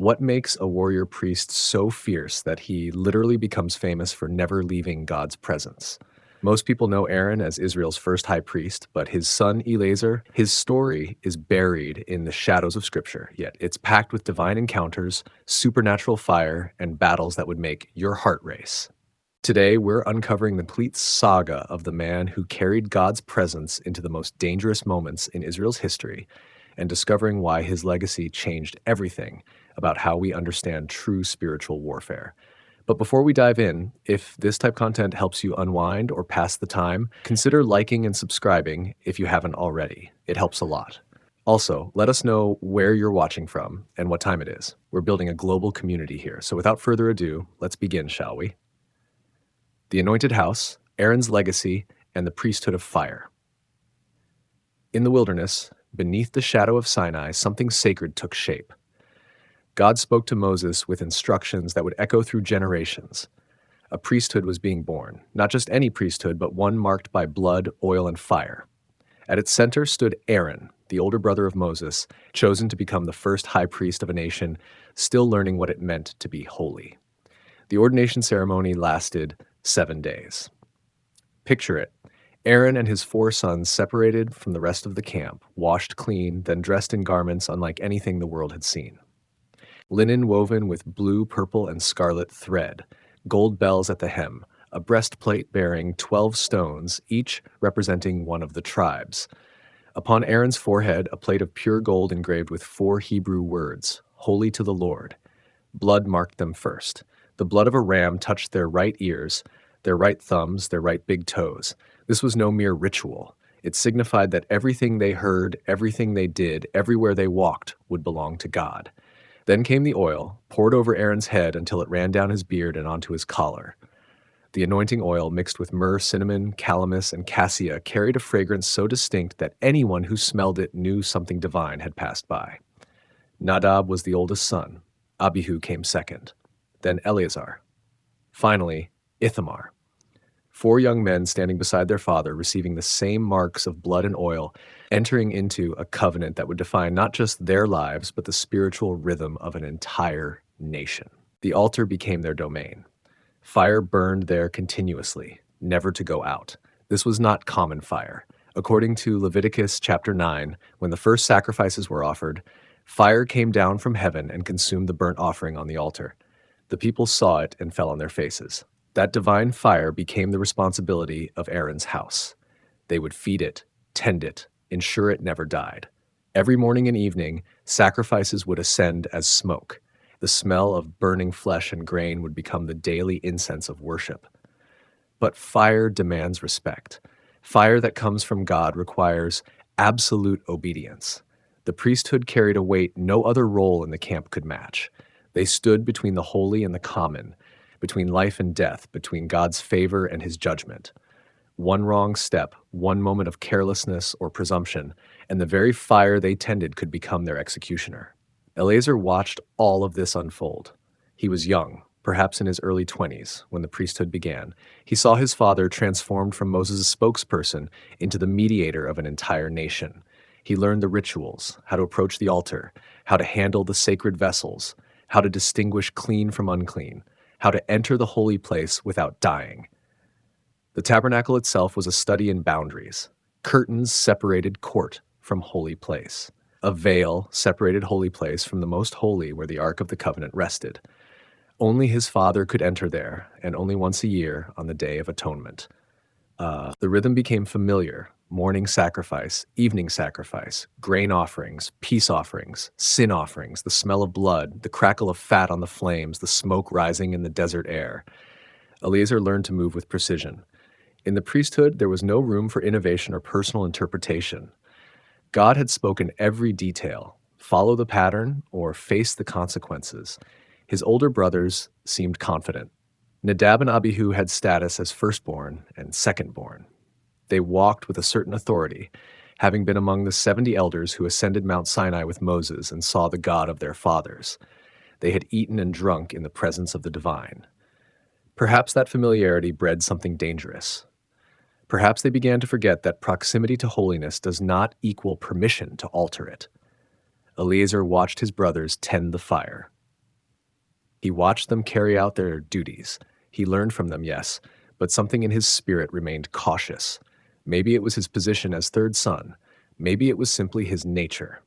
What makes a warrior priest so fierce that he literally becomes famous for never leaving God's presence? Most people know Aaron as Israel's first high priest, but his son Eleazar, his story is buried in the shadows of Scripture, yet it's packed with divine encounters, supernatural fire, and battles that would make your heart race. Today, we're uncovering the complete saga of the man who carried God's presence into the most dangerous moments in Israel's history and discovering why his legacy changed everything about how we understand true spiritual warfare. But before we dive in, if this type of content helps you unwind or pass the time, consider liking and subscribing if you haven't already. It helps a lot. Also, let us know where you're watching from and what time it is. We're building a global community here. So without further ado, let's begin, shall we? The Anointed House, Aaron's Legacy, and the Priesthood of Fire. In the wilderness, beneath the shadow of Sinai, something sacred took shape. God spoke to Moses with instructions that would echo through generations. A priesthood was being born, not just any priesthood, but one marked by blood, oil, and fire. At its center stood Aaron, the older brother of Moses, chosen to become the first high priest of a nation, still learning what it meant to be holy. The ordination ceremony lasted 7 days. Picture it. Aaron and his 4 sons separated from the rest of the camp, washed clean, then dressed in garments unlike anything the world had seen. Linen woven with blue, purple, and scarlet thread, gold bells at the hem, a breastplate bearing 12 stones, each representing one of the tribes. Upon Aaron's forehead, a plate of pure gold engraved with 4 Hebrew words, "Holy to the Lord." Blood marked them first. The blood of a ram touched their right ears, their right thumbs, their right big toes. This was no mere ritual. It signified that everything they heard, everything they did, everywhere they walked would belong to God. Then came the oil, poured over Aaron's head until it ran down his beard and onto his collar. The anointing oil, mixed with myrrh, cinnamon, calamus, and cassia, carried a fragrance so distinct that anyone who smelled it knew something divine had passed by. Nadab was the oldest son. Abihu came second. Then Eleazar. Finally, Ithamar. 4 young men standing beside their father, receiving the same marks of blood and oil, entering into a covenant that would define not just their lives, but the spiritual rhythm of an entire nation. The altar became their domain. Fire burned there continuously, never to go out. This was not common fire. According to Leviticus chapter 9, when the first sacrifices were offered, fire came down from heaven and consumed the burnt offering on the altar. The people saw it and fell on their faces. That divine fire became the responsibility of Aaron's house. They would feed it, tend it, ensure it never died. Every morning and evening, sacrifices would ascend as smoke. The smell of burning flesh and grain would become the daily incense of worship. But fire demands respect. Fire that comes from God requires absolute obedience. The priesthood carried a weight no other role in the camp could match. They stood between the holy and the common, between life and death, between God's favor and his judgment. One wrong step, one moment of carelessness or presumption, and the very fire they tended could become their executioner. Eleazar watched all of this unfold. He was young, perhaps in his early 20s, when the priesthood began. He saw his father transformed from Moses' spokesperson into the mediator of an entire nation. He learned the rituals, how to approach the altar, how to handle the sacred vessels, how to distinguish clean from unclean, how to enter the holy place without dying. The tabernacle itself was a study in boundaries. Curtains separated court from holy place. A veil separated holy place from the most holy where the Ark of the Covenant rested. Only his father could enter there, and only once a year on the Day of Atonement. The rhythm became familiar. Morning sacrifice, evening sacrifice, grain offerings, peace offerings, sin offerings, the smell of blood, the crackle of fat on the flames, the smoke rising in the desert air. Eleazar learned to move with precision. In the priesthood, there was no room for innovation or personal interpretation. God had spoken every detail. Follow the pattern or face the consequences. His older brothers seemed confident. Nadab and Abihu had status as firstborn and secondborn. They walked with a certain authority, having been among the 70 elders who ascended Mount Sinai with Moses and saw the God of their fathers. They had eaten and drunk in the presence of the divine. Perhaps that familiarity bred something dangerous. Perhaps they began to forget that proximity to holiness does not equal permission to alter it. Eleazar watched his brothers tend the fire. He watched them carry out their duties. He learned from them, yes, but something in his spirit remained cautious. Maybe it was his position as third son. Maybe it was simply his nature.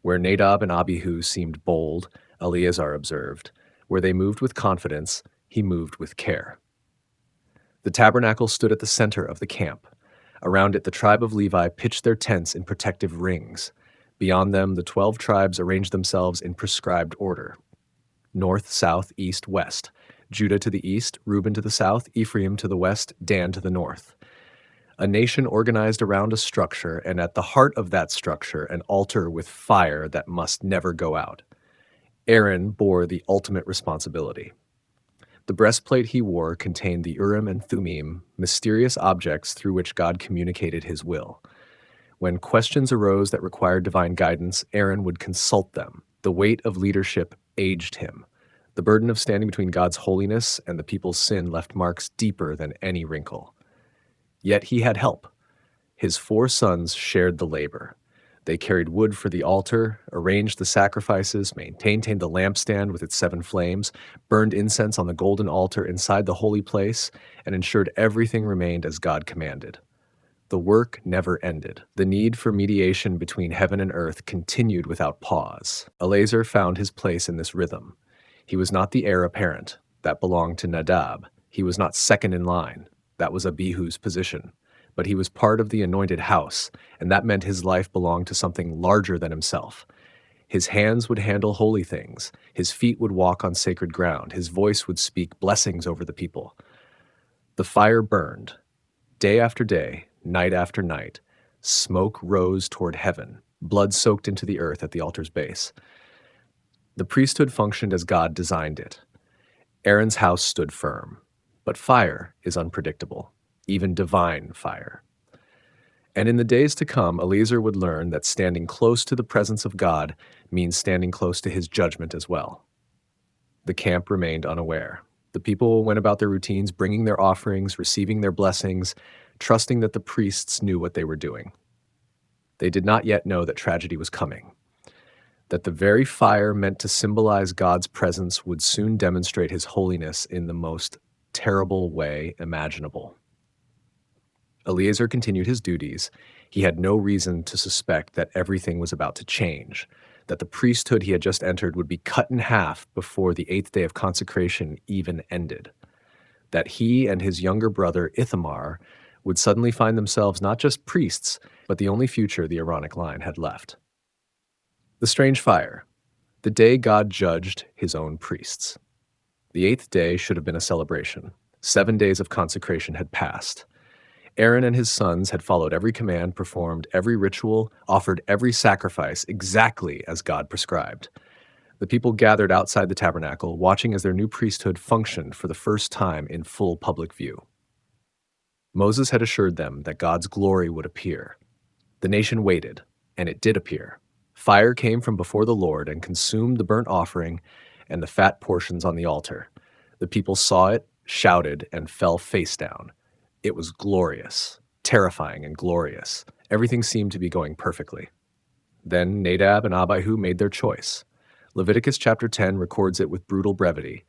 Where Nadab and Abihu seemed bold, Eleazar observed. Where they moved with confidence, he moved with care. The tabernacle stood at the center of the camp. Around it, the tribe of Levi pitched their tents in protective rings. Beyond them, the 12 tribes arranged themselves in prescribed order. North, south, east, west. Judah to the east, Reuben to the south, Ephraim to the west, Dan to the north. A nation organized around a structure, and at the heart of that structure, an altar with fire that must never go out. Aaron bore the ultimate responsibility. The breastplate he wore contained the Urim and Thummim, mysterious objects through which God communicated his will. When questions arose that required divine guidance, Aaron would consult them. The weight of leadership aged him. The burden of standing between God's holiness and the people's sin left marks deeper than any wrinkle. Yet he had help. His 4 sons shared the labor. They carried wood for the altar, arranged the sacrifices, maintained the lampstand with its 7 flames, burned incense on the golden altar inside the holy place, and ensured everything remained as God commanded. The work never ended. The need for mediation between heaven and earth continued without pause. Eleazar found his place in this rhythm. He was not the heir apparent. That belonged to Nadab. He was not second in line. That was Abihu's position. But he was part of the anointed house, and that meant his life belonged to something larger than himself. His hands would handle holy things. His feet would walk on sacred ground. His voice would speak blessings over the people. The fire burned. Day after day, night after night, smoke rose toward heaven. Blood soaked into the earth at the altar's base. The priesthood functioned as God designed it. Aaron's house stood firm. But fire is unpredictable, even divine fire. And in the days to come, Eleazar would learn that standing close to the presence of God means standing close to his judgment as well. The camp remained unaware. The people went about their routines, bringing their offerings, receiving their blessings, trusting that the priests knew what they were doing. They did not yet know that tragedy was coming, that the very fire meant to symbolize God's presence would soon demonstrate his holiness in the most terrible way imaginable. Eleazar continued his duties. He had no reason to suspect that everything was about to change, that the priesthood he had just entered would be cut in half before the 8th day of consecration even ended, that he and his younger brother Ithamar would suddenly find themselves not just priests, but the only future the Aaronic line had left. The strange fire, the day God judged his own priests. The 8th day should have been a celebration. 7 days of consecration had passed. Aaron and his sons had followed every command, performed every ritual, offered every sacrifice exactly as God prescribed. The people gathered outside the tabernacle, watching as their new priesthood functioned for the first time in full public view. Moses had assured them that God's glory would appear. The nation waited, and it did appear. Fire came from before the Lord and consumed the burnt offering and the fat portions on the altar. The people saw it, shouted, and fell face down. It was glorious, terrifying and glorious. Everything seemed to be going perfectly. Then Nadab and Abihu made their choice. Leviticus chapter 10 records it with brutal brevity.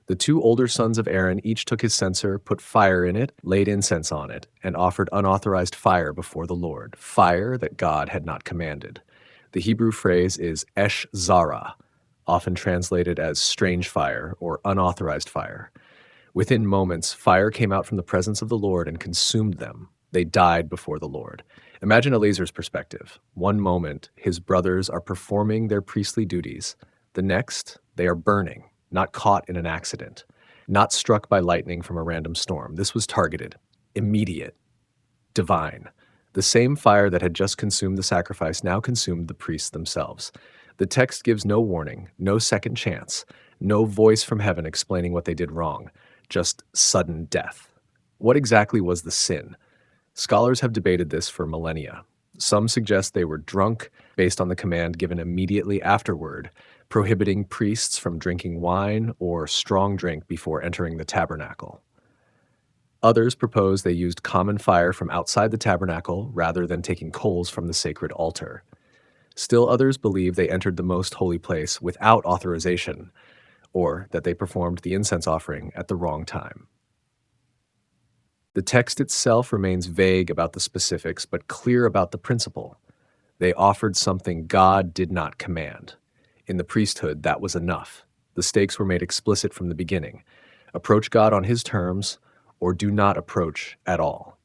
The 2 older sons of Aaron each took his censer, put fire in it, laid incense on it, and offered unauthorized fire before the Lord, fire that God had not commanded. The Hebrew phrase is esh zara, often translated as strange fire or unauthorized fire. Within moments, fire came out from the presence of the Lord and consumed them. They died before the Lord. Imagine Eleazar's perspective. One moment, his brothers are performing their priestly duties. The next, they are burning, not caught in an accident, not struck by lightning from a random storm. This was targeted, immediate, divine. The same fire that had just consumed the sacrifice now consumed the priests themselves. The text gives no warning, no second chance, no voice from heaven explaining what they did wrong, just sudden death. What exactly was the sin? Scholars have debated this for millennia. Some suggest they were drunk based on the command given immediately afterward, prohibiting priests from drinking wine or strong drink before entering the tabernacle. Others propose they used common fire from outside the tabernacle rather than taking coals from the sacred altar. Still others believe they entered the most holy place without authorization, or that they performed the incense offering at the wrong time. The text itself remains vague about the specifics, but clear about the principle. They offered something God did not command. In the priesthood, that was enough. The stakes were made explicit from the beginning. Approach God on his terms, or do not approach at all.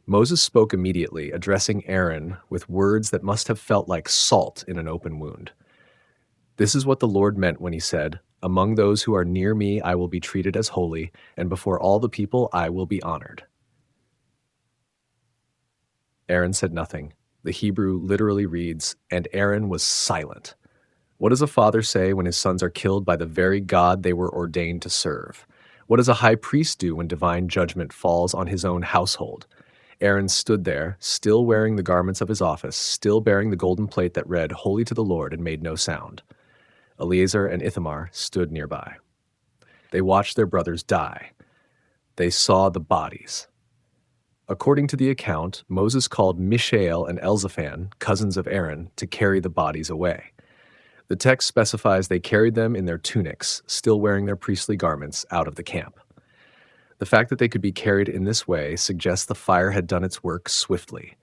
Moses spoke immediately, addressing Aaron with words that must have felt like salt in an open wound. This is what the Lord meant when he said, "Among those who are near me I will be treated as holy, and before all the people I will be honored." Aaron said nothing. The Hebrew literally reads, "And Aaron was silent." What does a father say when his sons are killed by the very God they were ordained to serve? What does a high priest do when divine judgment falls on his own household? Aaron stood there, still wearing the garments of his office, still bearing the golden plate that read, "Holy to the Lord," and made no sound. Eleazar and Ithamar stood nearby. They watched their brothers die. They saw the bodies. According to the account, Moses called Mishael and Elzaphan, cousins of Aaron, to carry the bodies away. The text specifies they carried them in their tunics, still wearing their priestly garments, out of the camp. The fact that they could be carried in this way suggests the fire had done its work swiftly.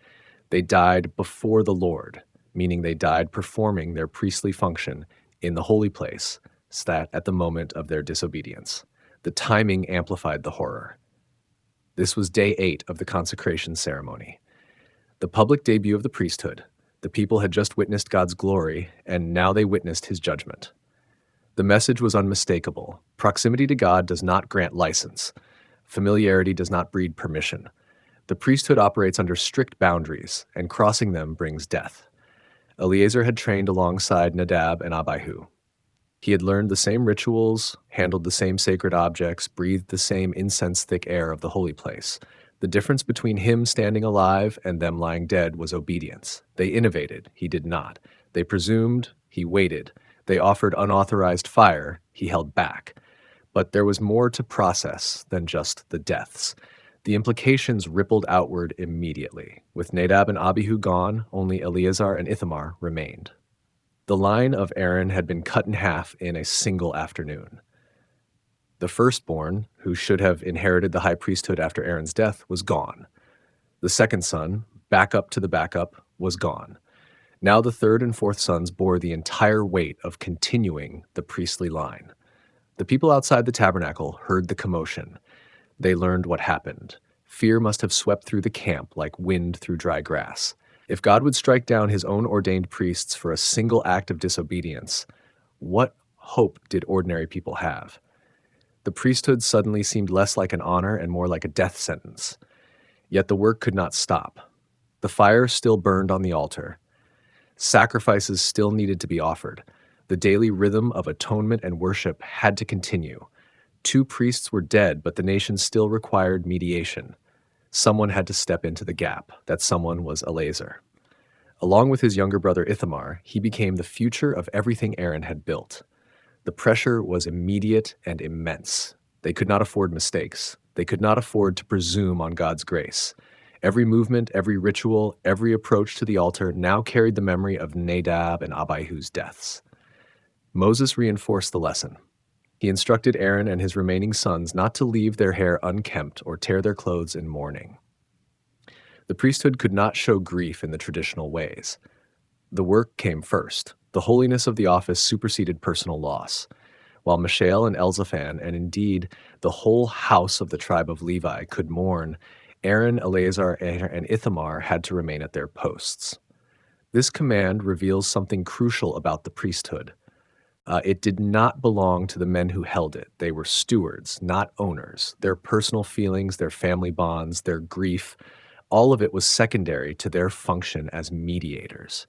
They died before the Lord, meaning they died performing their priestly function in the holy place, sat at the moment of their disobedience. The timing amplified the horror. This was day 8 of the consecration ceremony, the public debut of the priesthood. The people had just witnessed God's glory, and now they witnessed his judgment. The message was unmistakable. Proximity to God does not grant license. Familiarity does not breed permission. The priesthood operates under strict boundaries, and crossing them brings death. Eleazar had trained alongside Nadab and Abihu. He had learned the same rituals, handled the same sacred objects, breathed the same incense-thick air of the holy place. The difference between him standing alive and them lying dead was obedience. They innovated, he did not. They presumed, he waited. They offered unauthorized fire, he held back. But there was more to process than just the deaths. The implications rippled outward immediately. With Nadab and Abihu gone, only Eleazar and Ithamar remained. The line of Aaron had been cut in half in a single afternoon. The firstborn, who should have inherited the high priesthood after Aaron's death, was gone. The second son, backup to the backup, was gone. Now the third and fourth sons bore the entire weight of continuing the priestly line. The people outside the tabernacle heard the commotion. They learned what happened. Fear must have swept through the camp like wind through dry grass. If God would strike down his own ordained priests for a single act of disobedience, what hope did ordinary people have? The priesthood suddenly seemed less like an honor and more like a death sentence. Yet the work could not stop. The fire still burned on the altar. Sacrifices still needed to be offered. The daily rhythm of atonement and worship had to continue. 2 priests were dead, but the nation still required mediation. Someone had to step into the gap. That someone was Eleazar. Along with his younger brother Ithamar, he became the future of everything Aaron had built. The pressure was immediate and immense. They could not afford mistakes. They could not afford to presume on God's grace. Every movement, every ritual, every approach to the altar now carried the memory of Nadab and Abihu's deaths. Moses reinforced the lesson. He instructed Aaron and his remaining sons not to leave their hair unkempt or tear their clothes in mourning. The priesthood could not show grief in the traditional ways. The work came first. The holiness of the office superseded personal loss. While Mishael and Elzaphan, and indeed the whole house of the tribe of Levi, could mourn, Aaron, Eleazar, and Ithamar had to remain at their posts. This command reveals something crucial about the priesthood. It did not belong to the men who held it. They were stewards, not owners. Their personal feelings, their family bonds, their grief, all of it was secondary to their function as mediators.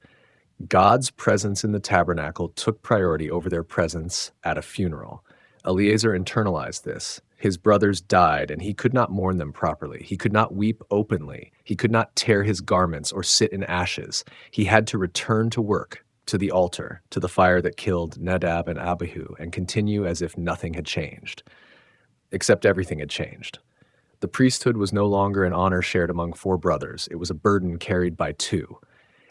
God's presence in the tabernacle took priority over their presence at a funeral. Eleazar internalized this. His brothers died, and he could not mourn them properly. He could not weep openly. He could not tear his garments or sit in ashes. He had to return to work, to the altar, to the fire that killed Nadab and Abihu, and continue as if nothing had changed. Except everything had changed. The priesthood was no longer an honor shared among 4 brothers. It was a burden carried by 2.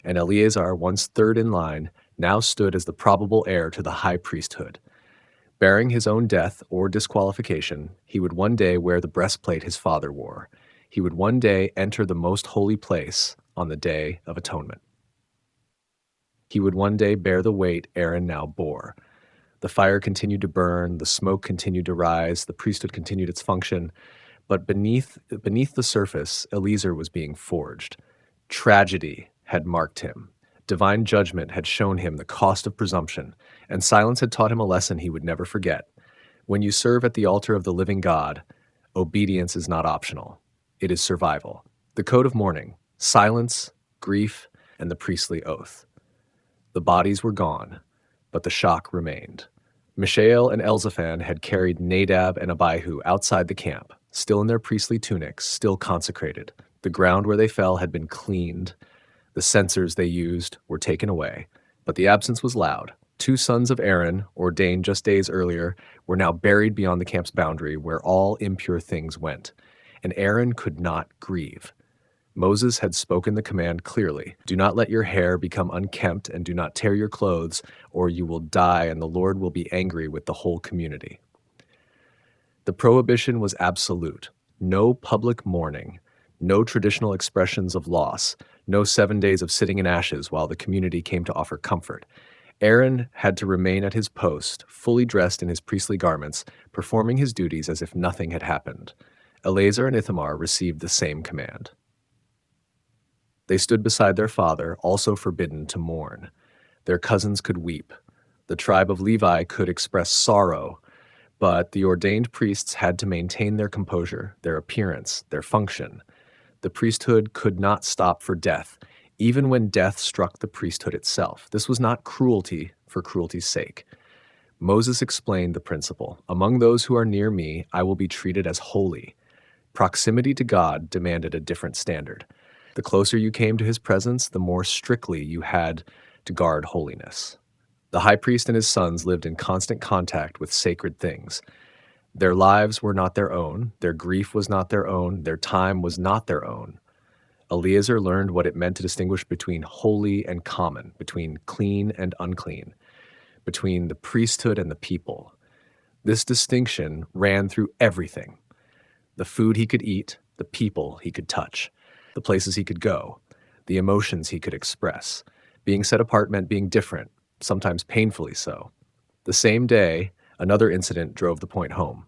And Eleazar, once third in line, now stood as the probable heir to the high priesthood. Bearing his own death or disqualification, he would one day wear the breastplate his father wore. He would one day enter the most holy place on the Day of Atonement. He would one day bear the weight Aaron now bore. The fire continued to burn, the smoke continued to rise, the priesthood continued its function, but beneath the surface, Eleazar was being forged. Tragedy had marked him. Divine judgment had shown him the cost of presumption, and silence had taught him a lesson he would never forget. When you serve at the altar of the living God, obedience is not optional. It is survival. The code of mourning, silence, grief, and the priestly oath. The bodies were gone, but the shock remained. Mishael and Elzaphan had carried Nadab and Abihu outside the camp, still in their priestly tunics, still consecrated. The ground where they fell had been cleaned. The censers they used were taken away. But the absence was loud. Two sons of Aaron, ordained just days earlier, were now buried beyond the camp's boundary where all impure things went. And Aaron could not grieve. Moses had spoken the command clearly: do not let your hair become unkempt and do not tear your clothes, or you will die and the Lord will be angry with the whole community. The prohibition was absolute. No public mourning, no traditional expressions of loss, no 7 days of sitting in ashes while the community came to offer comfort. Aaron had to remain at his post, fully dressed in his priestly garments, performing his duties as if nothing had happened. Eleazar and Ithamar received the same command. They stood beside their father, also forbidden to mourn. Their cousins could weep. The tribe of Levi could express sorrow, but the ordained priests had to maintain their composure, their appearance, their function. The priesthood could not stop for death, even when death struck the priesthood itself. This was not cruelty for cruelty's sake. Moses explained the principle: among those who are near me, I will be treated as holy. Proximity to God demanded a different standard. The closer you came to his presence, the more strictly you had to guard holiness. The high priest and his sons lived in constant contact with sacred things. Their lives were not their own, their grief was not their own, their time was not their own. Eleazar learned what it meant to distinguish between holy and common, between clean and unclean, between the priesthood and the people. This distinction ran through everything: the food he could eat, the people he could touch, the places he could go, the emotions he could express. Being set apart meant being different, sometimes painfully so. The same day, another incident drove the point home.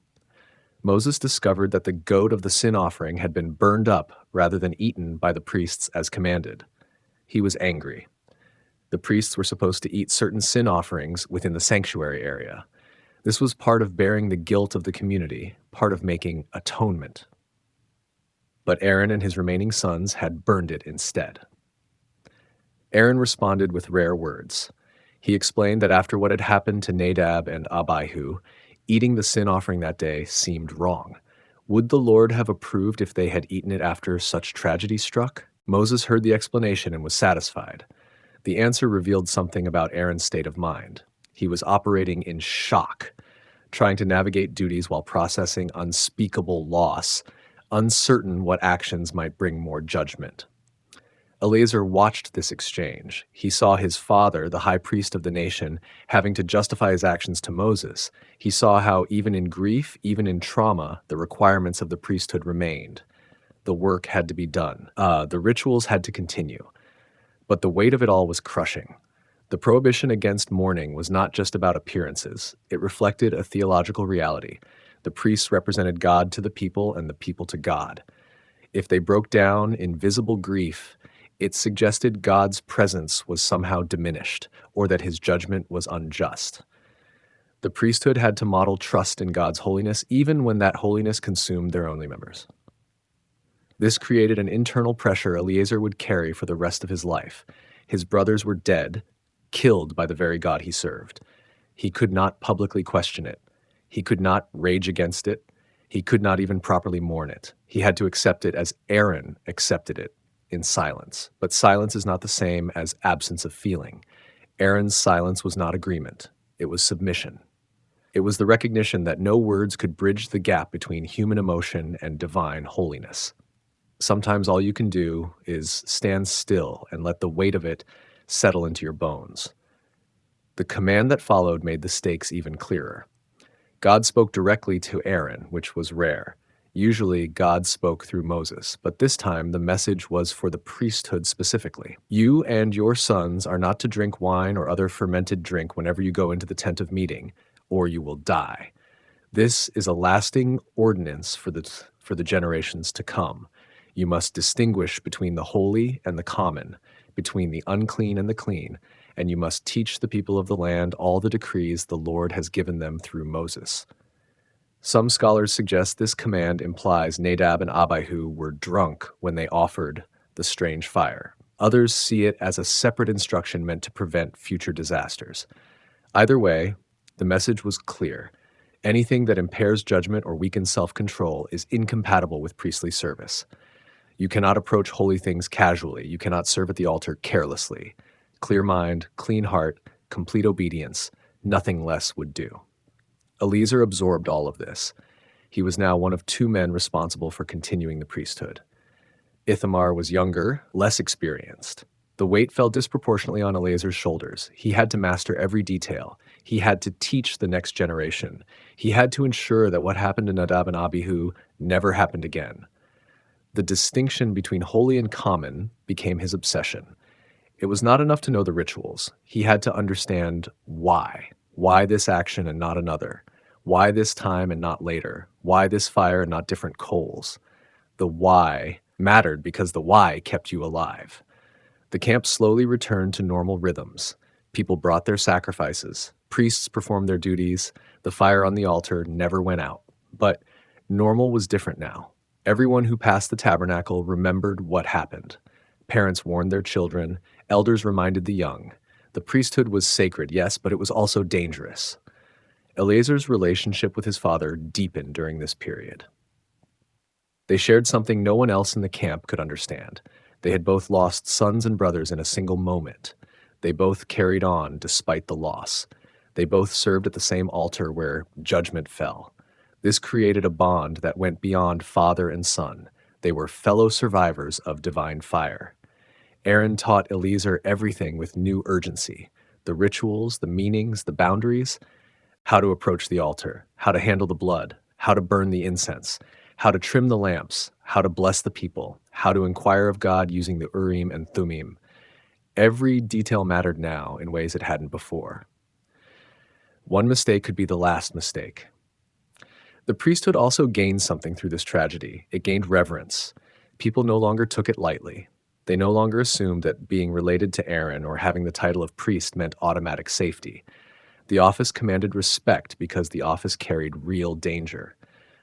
Moses discovered that the goat of the sin offering had been burned up rather than eaten by the priests as commanded. He was angry. The priests were supposed to eat certain sin offerings within the sanctuary area. This was part of bearing the guilt of the community, part of making atonement. But Aaron and his remaining sons had burned it instead. Aaron responded with rare words. He explained that after what had happened to Nadab and Abihu, eating the sin offering that day seemed wrong. Would the Lord have approved if they had eaten it after such tragedy struck? Moses heard the explanation and was satisfied. The answer revealed something about Aaron's state of mind. He was operating in shock, trying to navigate duties while processing unspeakable loss, uncertain what actions might bring more judgment. Eleazar watched this exchange. He saw his father, the high priest of the nation, having to justify his actions to Moses. He saw how even in grief, even in trauma, the requirements of the priesthood remained. The work had to be done. The rituals had to continue. But the weight of it all was crushing. The prohibition against mourning was not just about appearances. It reflected a theological reality. The priests represented God to the people and the people to God. If they broke down in visible grief, it suggested God's presence was somehow diminished, or that his judgment was unjust. The priesthood had to model trust in God's holiness, even when that holiness consumed their only members. This created an internal pressure Eleazar would carry for the rest of his life. His brothers were dead, killed by the very God he served. He could not publicly question it. He could not rage against it. He could not even properly mourn it. He had to accept it as Aaron accepted it, in silence. But silence is not the same as absence of feeling. Aaron's silence was not agreement. It was submission. It was the recognition that no words could bridge the gap between human emotion and divine holiness. Sometimes all you can do is stand still and let the weight of it settle into your bones. The command that followed made the stakes even clearer. God spoke directly to Aaron, which was rare. Usually, God spoke through Moses, but this time the message was for the priesthood specifically. You and your sons are not to drink wine or other fermented drink whenever you go into the tent of meeting, or you will die. This is a lasting ordinance for the generations to come. You must distinguish between the holy and the common, between the unclean and the clean, and you must teach the people of the land all the decrees the Lord has given them through Moses. Some scholars suggest this command implies Nadab and Abihu were drunk when they offered the strange fire. Others see it as a separate instruction meant to prevent future disasters. Either way, the message was clear. Anything that impairs judgment or weakens self-control is incompatible with priestly service. You cannot approach holy things casually. You cannot serve at the altar carelessly. Clear mind, clean heart, complete obedience, nothing less would do. Eleazar absorbed all of this. He was now one of two men responsible for continuing the priesthood. Ithamar was younger, less experienced. The weight fell disproportionately on Eleazar's shoulders. He had to master every detail. He had to teach the next generation. He had to ensure that what happened to Nadab and Abihu never happened again. The distinction between holy and common became his obsession. It was not enough to know the rituals. He had to understand why. Why this action and not another? Why this time and not later? Why this fire and not different coals? The why mattered because the why kept you alive. The camp slowly returned to normal rhythms. People brought their sacrifices. Priests performed their duties. The fire on the altar never went out. But normal was different now. Everyone who passed the tabernacle remembered what happened. Parents warned their children. Elders reminded the young. The priesthood was sacred, yes, but it was also dangerous. Eleazar's relationship with his father deepened during this period. They shared something no one else in the camp could understand. They had both lost sons and brothers in a single moment. They both carried on despite the loss. They both served at the same altar where judgment fell. This created a bond that went beyond father and son. They were fellow survivors of divine fire. Aaron taught Eleazar everything with new urgency. The rituals, the meanings, the boundaries, how to approach the altar, how to handle the blood, how to burn the incense, how to trim the lamps, how to bless the people, how to inquire of God using the Urim and Thummim. Every detail mattered now in ways it hadn't before. One mistake could be the last mistake. The priesthood also gained something through this tragedy. It gained reverence. People no longer took it lightly. They no longer assumed that being related to Aaron or having the title of priest meant automatic safety. The office commanded respect because the office carried real danger.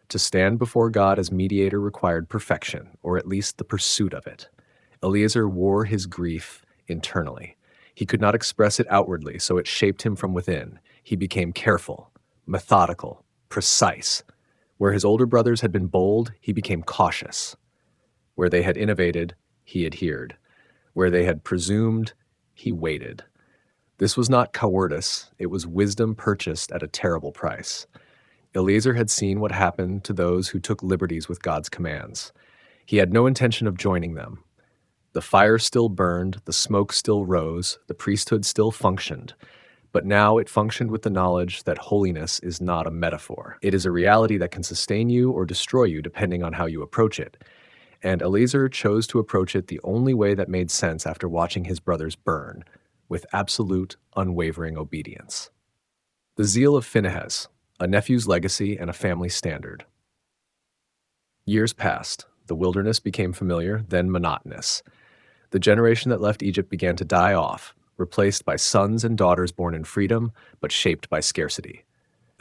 To stand before God as mediator required perfection, or at least the pursuit of it. Eleazar wore his grief internally. He could not express it outwardly, so it shaped him from within. He became careful, methodical, precise. Where his older brothers had been bold, he became cautious. Where they had innovated, he adhered. Where they had presumed, he waited. This was not cowardice, it was wisdom purchased at a terrible price. Eleazar had seen what happened to those who took liberties with God's commands. He had no intention of joining them. The fire still burned, the smoke still rose, the priesthood still functioned. But now it functioned with the knowledge that holiness is not a metaphor. It is a reality that can sustain you or destroy you depending on how you approach it. And Eleazar chose to approach it the only way that made sense after watching his brothers burn, with absolute, unwavering obedience. The zeal of Phinehas, a nephew's legacy and a family standard. Years passed. The wilderness became familiar, then monotonous. The generation that left Egypt began to die off, replaced by sons and daughters born in freedom, but shaped by scarcity.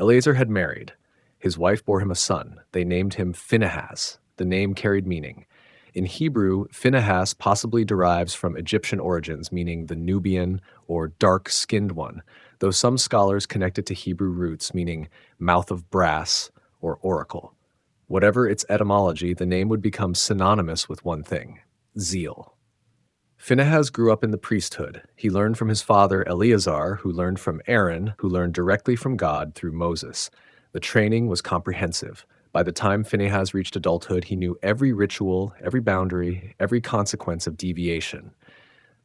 Eleazar had married. His wife bore him a son. They named him Phinehas. The name carried meaning. In Hebrew, Phinehas possibly derives from Egyptian origins, meaning the Nubian or dark-skinned one, though some scholars connect it to Hebrew roots, meaning mouth of brass or oracle. Whatever its etymology, the name would become synonymous with one thing: zeal. Phinehas grew up in the priesthood. He learned from his father Eleazar, who learned from Aaron, who learned directly from God through Moses. The training was comprehensive. By the time Phinehas reached adulthood, he knew every ritual, every boundary, every consequence of deviation.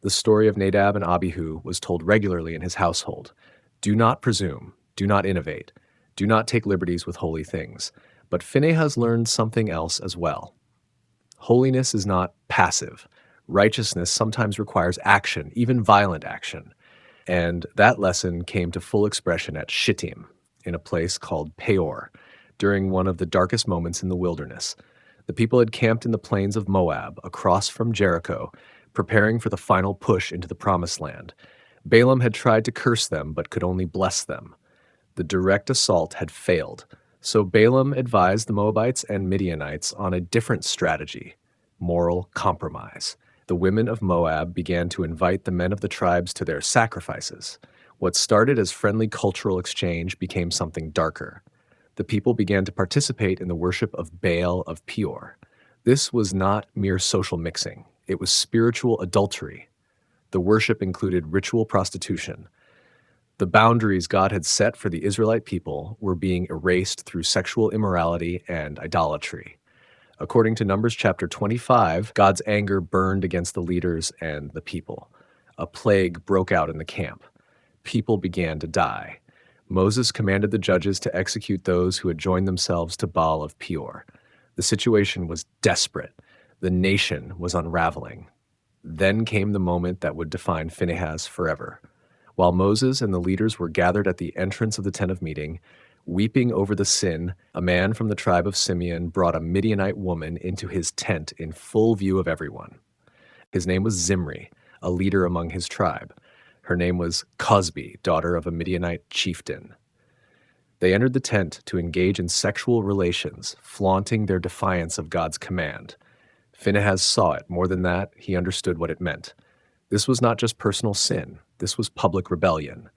The story of Nadab and Abihu was told regularly in his household. Do not presume. Do not innovate. Do not take liberties with holy things. But Phinehas learned something else as well. Holiness is not passive. Righteousness sometimes requires action, even violent action. And that lesson came to full expression at Shittim, in a place called Peor, during one of the darkest moments in the wilderness. The people had camped in the plains of Moab, across from Jericho, preparing for the final push into the Promised Land. Balaam had tried to curse them, but could only bless them. The direct assault had failed, so Balaam advised the Moabites and Midianites on a different strategy: moral compromise. The women of Moab began to invite the men of the tribes to their sacrifices. What started as friendly cultural exchange became something darker. The people began to participate in the worship of Baal of Peor. This was not mere social mixing, it was spiritual adultery. The worship included ritual prostitution. The boundaries God had set for the Israelite people were being erased through sexual immorality and idolatry. According to Numbers chapter 25, God's anger burned against the leaders and the people. A plague broke out in the camp. People began to die. Moses commanded the judges to execute those who had joined themselves to Baal of Peor. The situation was desperate. The nation was unraveling. Then came the moment that would define Phinehas forever. While Moses and the leaders were gathered at the entrance of the tent of meeting, weeping over the sin, a man from the tribe of Simeon brought a Midianite woman into his tent in full view of everyone. His name was Zimri, a leader among his tribe. Her name was Cosbi, daughter of a Midianite chieftain. They entered the tent to engage in sexual relations, flaunting their defiance of God's command. Phinehas saw it. More than that, he understood what it meant. This was not just personal sin. This was public rebellion.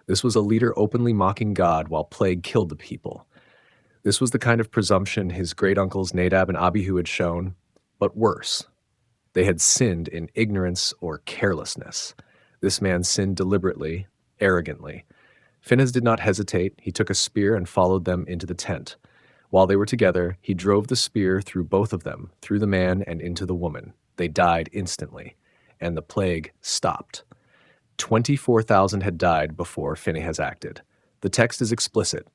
This was a leader openly mocking God while plague killed the people. This was the kind of presumption his great-uncles Nadab and Abihu had shown, but worse. They had sinned in ignorance or carelessness. This man sinned deliberately, arrogantly. Phinehas did not hesitate. He took a spear and followed them into the tent. While they were together, he drove the spear through both of them, through the man and into the woman. They died instantly, and the plague stopped. 24,000 had died before Phinehas acted. The text is explicit.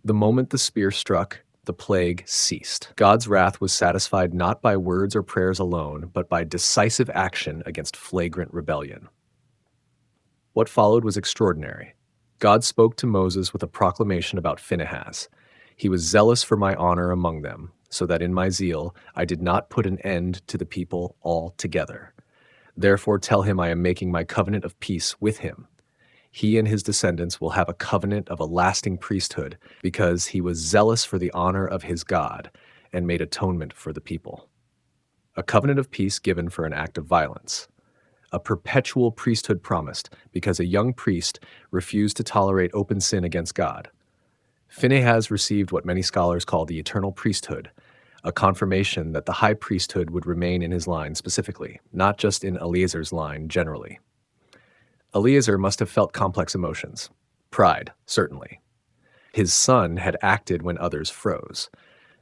The moment the spear struck, the plague ceased. God's wrath was satisfied not by words or prayers alone, but by decisive action against flagrant rebellion. What followed was extraordinary. God spoke to Moses with a proclamation about Phinehas. He was zealous for my honor among them, so that in my zeal I did not put an end to the people altogether. Therefore tell him I am making my covenant of peace with him. He and his descendants will have a covenant of a lasting priesthood, because he was zealous for the honor of his God and made atonement for the people. A covenant of peace given for an act of violence. A perpetual priesthood promised, because a young priest refused to tolerate open sin against God. Phinehas received what many scholars call the eternal priesthood, a confirmation that the high priesthood would remain in his line specifically, not just in Eleazar's line generally. Eleazar must have felt complex emotions. Pride, certainly. His son had acted when others froze.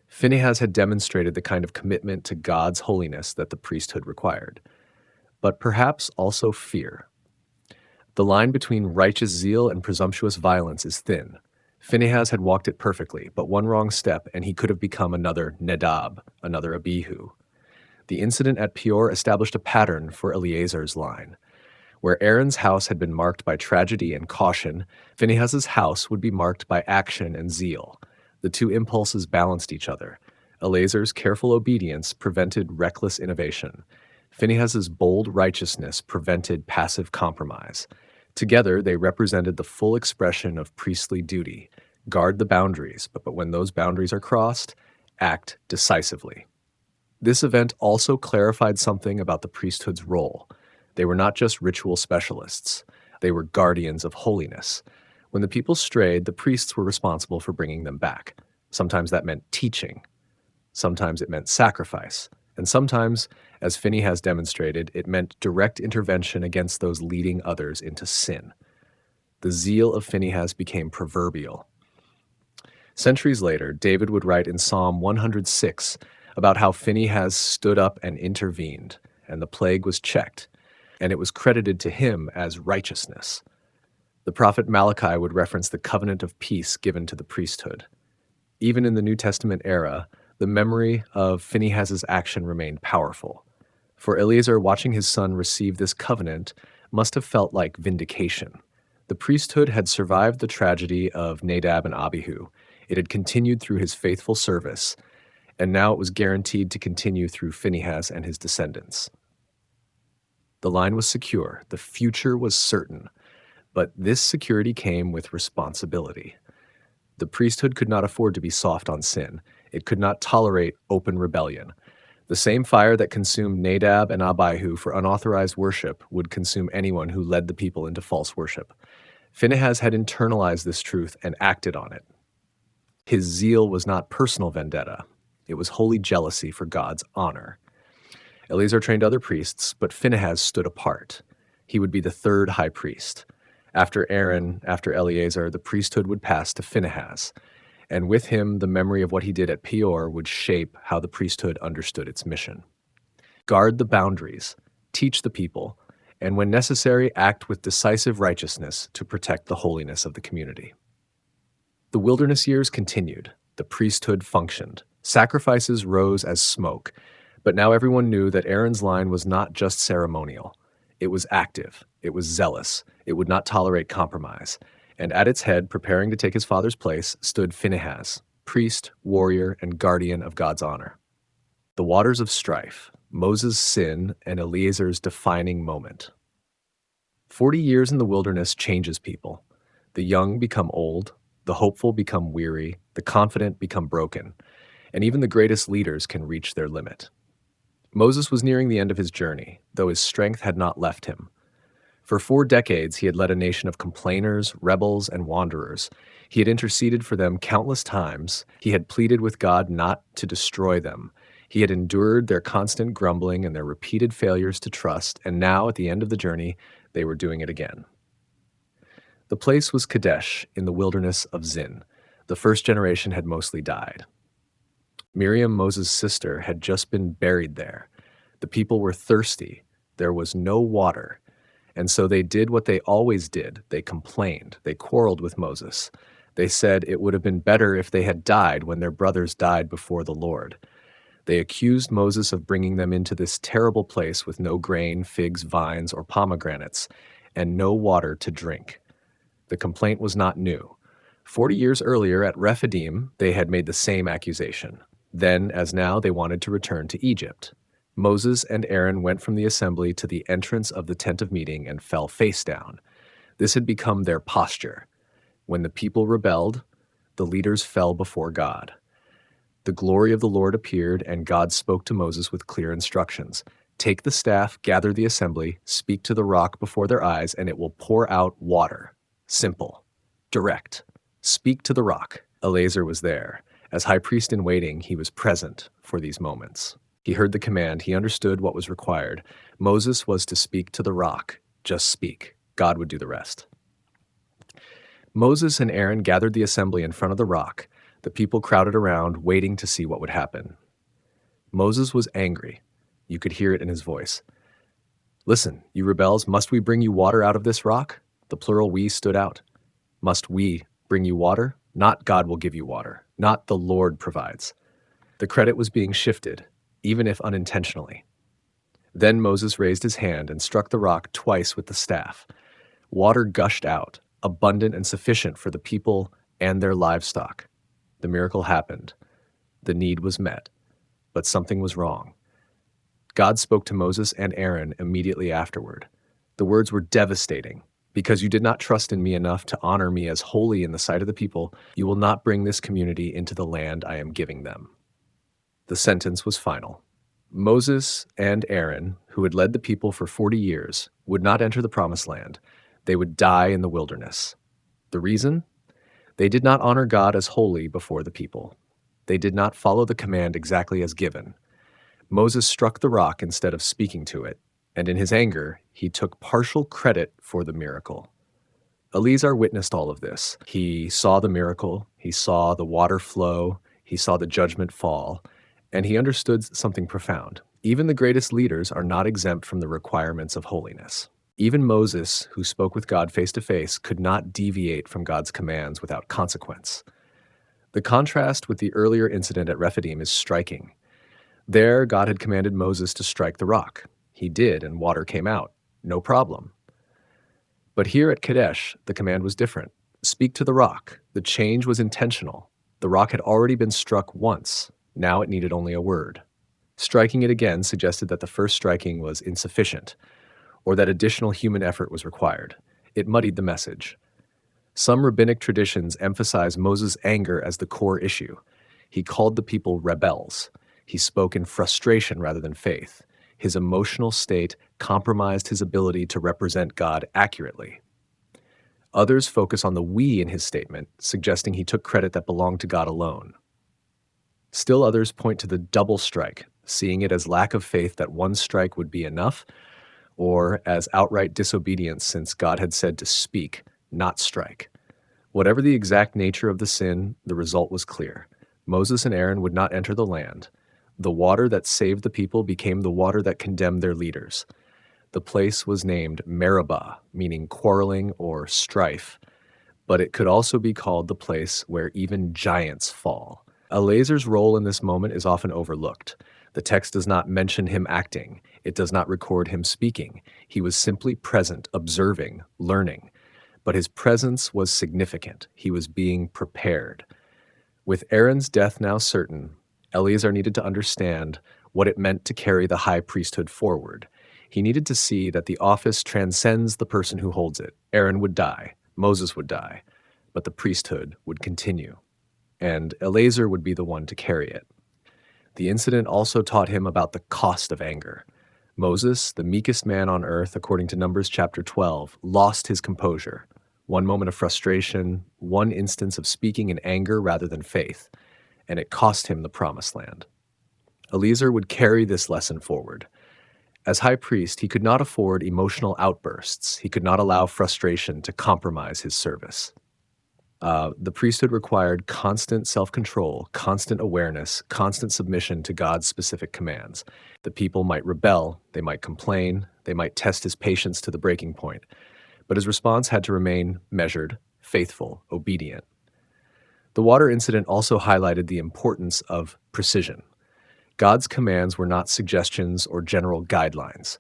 Phinehas had demonstrated the kind of commitment to God's holiness that the priesthood required. But perhaps also fear. The line between righteous zeal and presumptuous violence is thin. Phinehas had walked it perfectly, but one wrong step and he could have become another Nadab, another Abihu. The incident at Peor established a pattern for Eleazar's line. Where Aaron's house had been marked by tragedy and caution, Phinehas's house would be marked by action and zeal. The two impulses balanced each other. Eleazar's careful obedience prevented reckless innovation. Phinehas's bold righteousness prevented passive compromise. Together, they represented the full expression of priestly duty. Guard the boundaries, but when those boundaries are crossed, act decisively. This event also clarified something about the priesthood's role. They were not just ritual specialists. They were guardians of holiness. When the people strayed, the priests were responsible for bringing them back. Sometimes that meant teaching. Sometimes it meant sacrifice. And sometimes, as Phinehas demonstrated, it meant direct intervention against those leading others into sin. The zeal of Phinehas became proverbial. Centuries later, David would write in Psalm 106 about how Phinehas stood up and intervened, and the plague was checked, and it was credited to him as righteousness. The prophet Malachi would reference the covenant of peace given to the priesthood. Even in the New Testament era, the memory of Phinehas's action remained powerful. For Eleazar, watching his son receive this covenant must have felt like vindication. The priesthood had survived the tragedy of Nadab and Abihu. It had continued through his faithful service, and now it was guaranteed to continue through Phinehas and his descendants. The line was secure, the future was certain, but this security came with responsibility. The priesthood could not afford to be soft on sin. It could not tolerate open rebellion. The same fire that consumed Nadab and Abihu for unauthorized worship would consume anyone who led the people into false worship. Phinehas had internalized this truth and acted on it. His zeal was not personal vendetta. It was holy jealousy for God's honor. Eleazar trained other priests, but Phinehas stood apart. He would be the third high priest. After Aaron, after Eleazar, the priesthood would pass to Phinehas, and with him, the memory of what he did at Peor would shape how the priesthood understood its mission. Guard the boundaries, teach the people, and when necessary, act with decisive righteousness to protect the holiness of the community. The wilderness years continued. The priesthood functioned. Sacrifices rose as smoke, but now everyone knew that Aaron's line was not just ceremonial. It was active. It was zealous. It would not tolerate compromise. And at its head, preparing to take his father's place, stood Phinehas, priest, warrior, and guardian of God's honor. The waters of strife, Moses' sin, and Eleazar's defining moment. 40 years in the wilderness changes people. The young become old, the hopeful become weary, the confident become broken, and even the greatest leaders can reach their limit. Moses was nearing the end of his journey, though his strength had not left him. For 4 decades, he had led a nation of complainers, rebels, and wanderers. He had interceded for them countless times. He had pleaded with God not to destroy them. He had endured their constant grumbling and their repeated failures to trust, and now, at the end of the journey, they were doing it again. The place was Kadesh, in the wilderness of Zin. The first generation had mostly died. Miriam, Moses' sister, had just been buried there. The people were thirsty. There was no water. And so they did what they always did. They complained. They quarreled with Moses. They said it would have been better if they had died when their brothers died before the Lord. They accused Moses of bringing them into this terrible place with no grain, figs, vines, or pomegranates, and no water to drink. The complaint was not new. 40 years earlier at Rephidim, they had made the same accusation. Then, as now, they wanted to return to Egypt. Moses and Aaron went from the assembly to the entrance of the tent of meeting and fell face down. This had become their posture. When the people rebelled, the leaders fell before God. The glory of the Lord appeared, and God spoke to Moses with clear instructions. Take the staff, gather the assembly, speak to the rock before their eyes, and it will pour out water. Simple. Direct. Speak to the rock. Eleazar was there. As high priest in waiting, he was present for these moments. He heard the command. He understood what was required. Moses was to speak to the rock. Just speak. God would do the rest. Moses and Aaron gathered the assembly in front of the rock. The people crowded around, waiting to see what would happen. Moses was angry. You could hear it in his voice. Listen, you rebels, must we bring you water out of this rock? The plural we stood out. Must we bring you water? Not God will give you water. Not the Lord provides. The credit was being shifted, even if unintentionally. Then Moses raised his hand and struck the rock twice with the staff. Water gushed out, abundant and sufficient for the people and their livestock. The miracle happened. The need was met, but something was wrong. God spoke to Moses and Aaron immediately afterward. The words were devastating. Because you did not trust in me enough to honor me as holy in the sight of the people, you will not bring this community into the land I am giving them. The sentence was final. Moses and Aaron, who had led the people for 40 years, would not enter the promised land. They would die in the wilderness. The reason? They did not honor God as holy before the people. They did not follow the command exactly as given. Moses struck the rock instead of speaking to it, and in his anger, he took partial credit for the miracle. Eleazar witnessed all of this. He saw the miracle, he saw the water flow, he saw the judgment fall, and he understood something profound. Even the greatest leaders are not exempt from the requirements of holiness. Even Moses, who spoke with God face to face, could not deviate from God's commands without consequence. The contrast with the earlier incident at Rephidim is striking. There, God had commanded Moses to strike the rock. He did, and water came out. No problem. But here at Kadesh, the command was different. Speak to the rock. The change was intentional. The rock had already been struck once. Now it needed only a word. Striking it again suggested that the first striking was insufficient, or that additional human effort was required. It muddied the message. Some rabbinic traditions emphasize Moses' anger as the core issue. He called the people rebels. He spoke in frustration rather than faith. His emotional state compromised his ability to represent God accurately. Others focus on the we in his statement, suggesting he took credit that belonged to God alone. Still others point to the double strike, seeing it as lack of faith that one strike would be enough, or as outright disobedience since God had said to speak, not strike. Whatever the exact nature of the sin, the result was clear. Moses and Aaron would not enter the land. The water that saved the people became the water that condemned their leaders. The place was named Meribah, meaning quarreling or strife, but it could also be called the place where even giants fall. Eleazar's role in this moment is often overlooked. The text does not mention him acting. It does not record him speaking. He was simply present, observing, learning. But his presence was significant. He was being prepared. With Aaron's death now certain, Eleazar needed to understand what it meant to carry the high priesthood forward. He needed to see that the office transcends the person who holds it. Aaron would die, Moses would die, but the priesthood would continue, and Eleazar would be the one to carry it. The incident also taught him about the cost of anger. Moses, the meekest man on earth, according to Numbers chapter 12, lost his composure. One moment of frustration, one instance of speaking in anger rather than faith, and it cost him the promised land. Eleazar would carry this lesson forward. As high priest, he could not afford emotional outbursts. He could not allow frustration to compromise his service. The priesthood required constant self-control, constant awareness, constant submission to God's specific commands. The people might rebel, they might complain, they might test his patience to the breaking point, but his response had to remain measured, faithful, obedient. The water incident also highlighted the importance of precision. God's commands were not suggestions or general guidelines.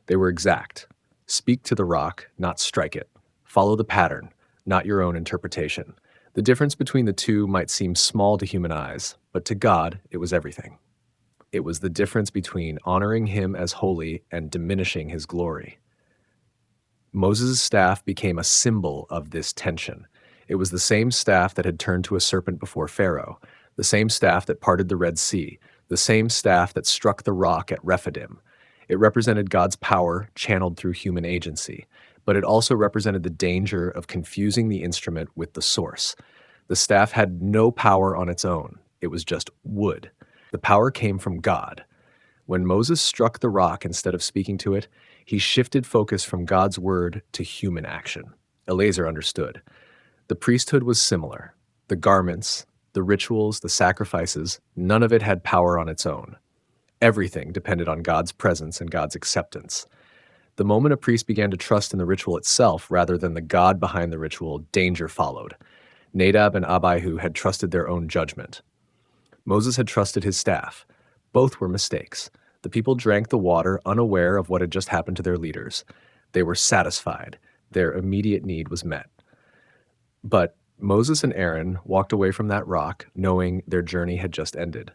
They were exact. Speak to the rock, not strike it. Follow the pattern, not your own interpretation. The difference between the two might seem small to human eyes, but to God, it was everything. It was the difference between honoring him as holy and diminishing his glory. Moses' staff became a symbol of this tension. It was the same staff that had turned to a serpent before Pharaoh, the same staff that parted the Red Sea, the same staff that struck the rock at Rephidim. It represented God's power channeled through human agency, but it also represented the danger of confusing the instrument with the source. The staff had no power on its own. It was just wood. The power came from God. When Moses struck the rock instead of speaking to it, he shifted focus from God's word to human action. Eleazar understood. The priesthood was similar. The garments, the rituals, the sacrifices, none of it had power on its own. Everything depended on God's presence and God's acceptance. The moment a priest began to trust in the ritual itself rather than the God behind the ritual, danger followed. Nadab and Abihu had trusted their own judgment. Moses had trusted his staff. Both were mistakes. The people drank the water unaware of what had just happened to their leaders. They were satisfied. Their immediate need was met. But Moses and Aaron walked away from that rock knowing their journey had just ended.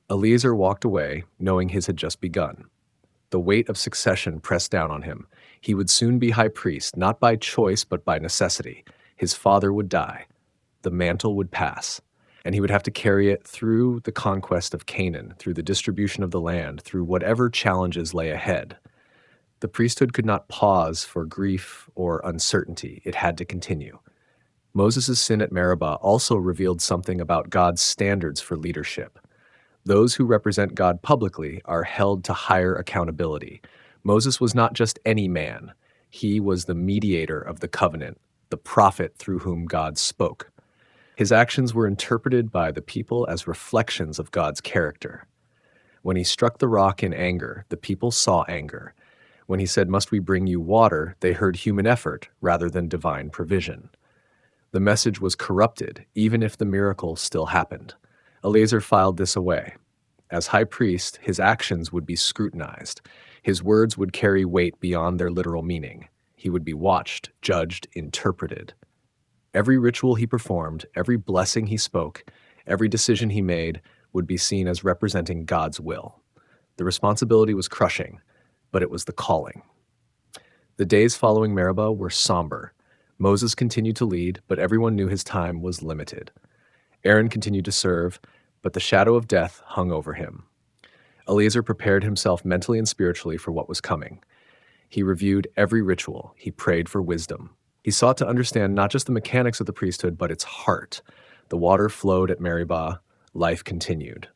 Eleazar walked away knowing his had just begun. The weight of succession pressed down on him. He would soon be high priest, not by choice but by necessity. His father would die. The mantle would pass, and he would have to carry it through the conquest of Canaan, through the distribution of the land, through whatever challenges lay ahead. The priesthood could not pause for grief or uncertainty. It had to continue. Moses' sin at Meribah also revealed something about God's standards for leadership. Those who represent God publicly are held to higher accountability. Moses was not just any man. He was the mediator of the covenant, the prophet through whom God spoke. His actions were interpreted by the people as reflections of God's character. When he struck the rock in anger, the people saw anger. When he said, "Must we bring you water?" they heard human effort rather than divine provision. The message was corrupted, even if the miracle still happened. Eleazar filed this away. As high priest, his actions would be scrutinized. His words would carry weight beyond their literal meaning. He would be watched, judged, interpreted. Every ritual he performed, every blessing he spoke, every decision he made would be seen as representing God's will. The responsibility was crushing, but it was the calling. The days following Meribah were somber. Moses continued to lead, but everyone knew his time was limited. Aaron continued to serve, but the shadow of death hung over him. Eleazar prepared himself mentally and spiritually for what was coming. He reviewed every ritual. He prayed for wisdom. He sought to understand not just the mechanics of the priesthood, but its heart. The water flowed at Meribah. Life continued.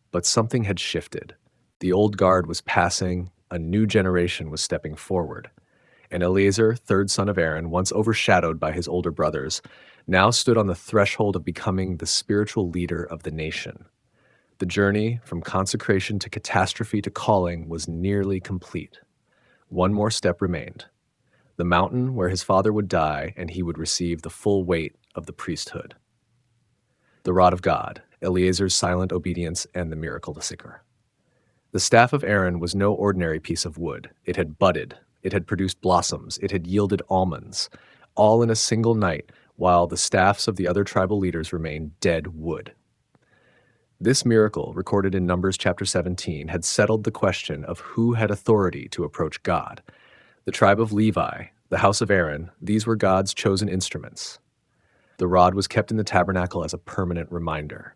But something had shifted. The old guard was passing. A new generation was stepping forward. And Eleazar, third son of Aaron, once overshadowed by his older brothers, now stood on the threshold of becoming the spiritual leader of the nation. The journey from consecration to catastrophe to calling was nearly complete. One more step remained. The mountain where his father would die, and he would receive the full weight of the priesthood. The rod of God, Eleazar's silent obedience, and the miracle seeker. The staff of Aaron was no ordinary piece of wood. It had budded. It had produced blossoms. It had yielded almonds, all in a single night, while the staffs of the other tribal leaders remained dead wood. This miracle, recorded in Numbers chapter 17, had settled the question of who had authority to approach God. The tribe of Levi, the house of Aaron, these were God's chosen instruments. The rod was kept in the tabernacle as a permanent reminder.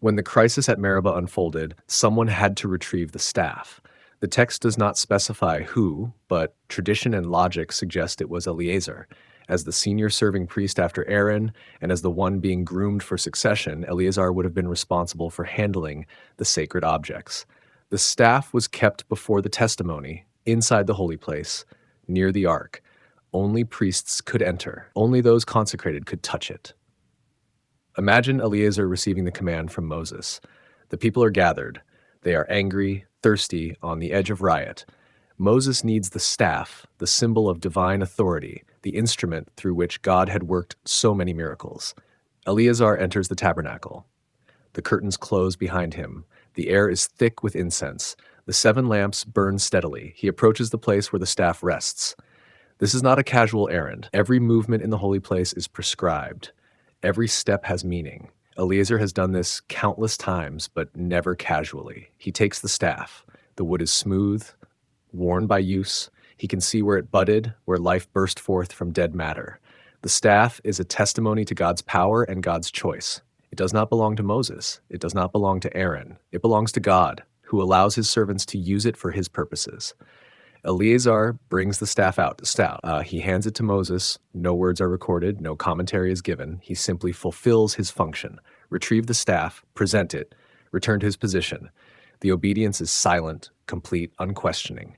When the crisis at Meribah unfolded, someone had to retrieve the staff. The text does not specify who, but tradition and logic suggest it was Eleazar. As the senior serving priest after Aaron, and as the one being groomed for succession, Eleazar would have been responsible for handling the sacred objects. The staff was kept before the testimony, inside the holy place, near the ark. Only priests could enter. Only those consecrated could touch it. Imagine Eleazar receiving the command from Moses. The people are gathered. They are angry, thirsty, on the edge of riot. Moses needs the staff, the symbol of divine authority, the instrument through which God had worked so many miracles. Eleazar enters the tabernacle. The curtains close behind him. The air is thick with incense. The 7 lamps burn steadily. He approaches the place where the staff rests. This is not a casual errand. Every movement in the holy place is prescribed. Every step has meaning. Eleazar has done this countless times, but never casually. He takes the staff. The wood is smooth, worn by use. He can see where it budded, where life burst forth from dead matter. The staff is a testimony to God's power and God's choice. It does not belong to Moses. It does not belong to Aaron. It belongs to God, who allows his servants to use it for his purposes. Eleazar brings the staff out. He hands it to Moses. No words are recorded. No commentary is given. He simply fulfills his function. Retrieve the staff, present it, return to his position. The obedience is silent, complete, unquestioning.